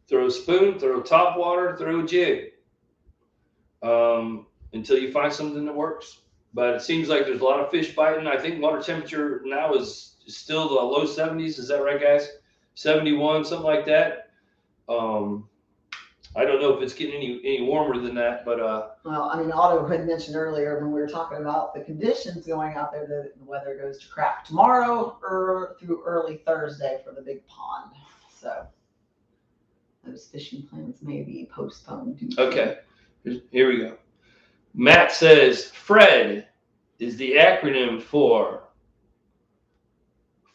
Throw a spoon, throw top water, throw a jig, until you find something that works. But it seems like there's a lot of fish biting. I think water temperature now is still the low 70s. Is that right, guys? 71, something like that. I don't know if it's getting any warmer than that, but well, I mean, Otto had mentioned earlier when we were talking about the conditions going out there, the weather goes to crap tomorrow or through early Thursday for the big pond. So those fishing plans may be postponed. Okay, here we go. Matt says FRED is the acronym for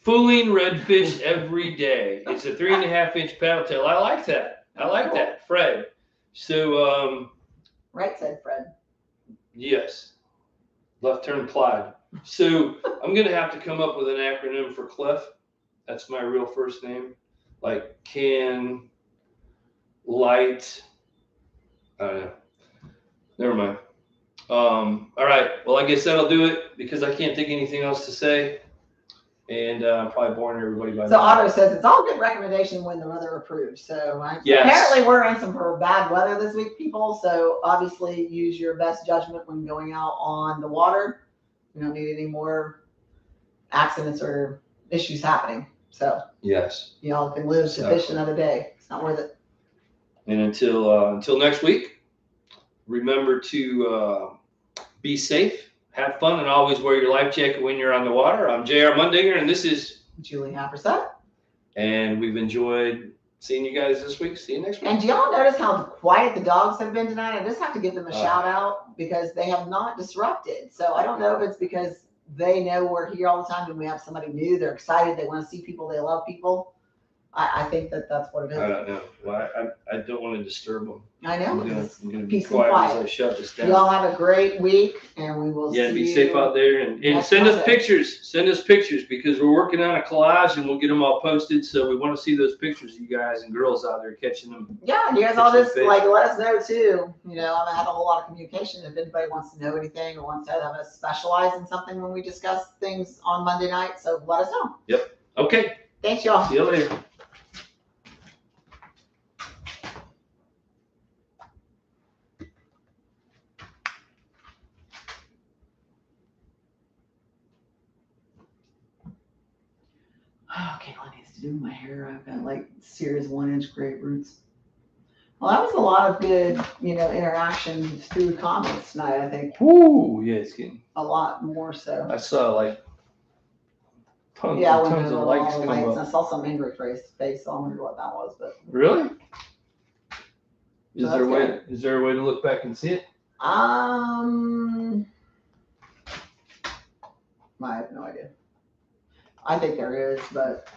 Fooling Redfish Every Day. It's a 3.5-inch paddle tail. I like that. Fred. So, right said Fred. Yes. Left turn Clyde. So I'm going to have to come up with an acronym for Cliff. That's my real first name. Like Can, Light. I don't know. Never mind. All right. Well, I guess that'll do it because I can't think of anything else to say. and probably boring everybody by So now. Otto says it's all good recommendation when the weather approves. So Yes. apparently we're in some bad weather this week, people. So obviously use your best judgment when going out on the water. We don't need any more accidents or issues happening. So Yes. y'all can live to fish another day. It's not worth it. And until next week, remember to be safe, have fun, and always wear your life jacket when you're on the water. I'm J.R. Mundinger, and this is Julie Happerset. And we've enjoyed seeing you guys this week. See you next week. And do y'all notice how quiet the dogs have been tonight? I just have to give them a shout out because they have not disrupted. So I don't know if it's because they know we're here all the time and we have somebody new. They're excited. They want to see people. They love people. I think that's what it is. I don't know. Well, I don't want to disturb them. I know. I'm gonna be Peace and quiet quiet. as I shut this down. Y'all have a great week, and we will see you. Yeah, be safe out there, and next send us Monday. pictures. Send us pictures because we're working on a collage, and we'll get them all posted. So we want to see those pictures, you guys and girls out there catching them. Yeah, you guys all just fish. like let us know too. You know, I have a whole lot of communication. If anybody wants to know anything or wants to have us specialize in something when we discuss things on Monday night, so let us know. Yep. Okay. Thanks, y'all. See you later. Oh, Kayla needs to do my hair. I've got like serious 1-inch gray roots. Well, that was a lot of good, interaction through comments tonight. I think Woo! Yeah, it's getting a lot more so. I saw like tons Yeah, and when tons there of were likes all the come likes, up. I saw some angry face. So I wondered what that was, but Really? Is So there a way? that's Is there a way to look back and see it? I have no idea. I think there is, but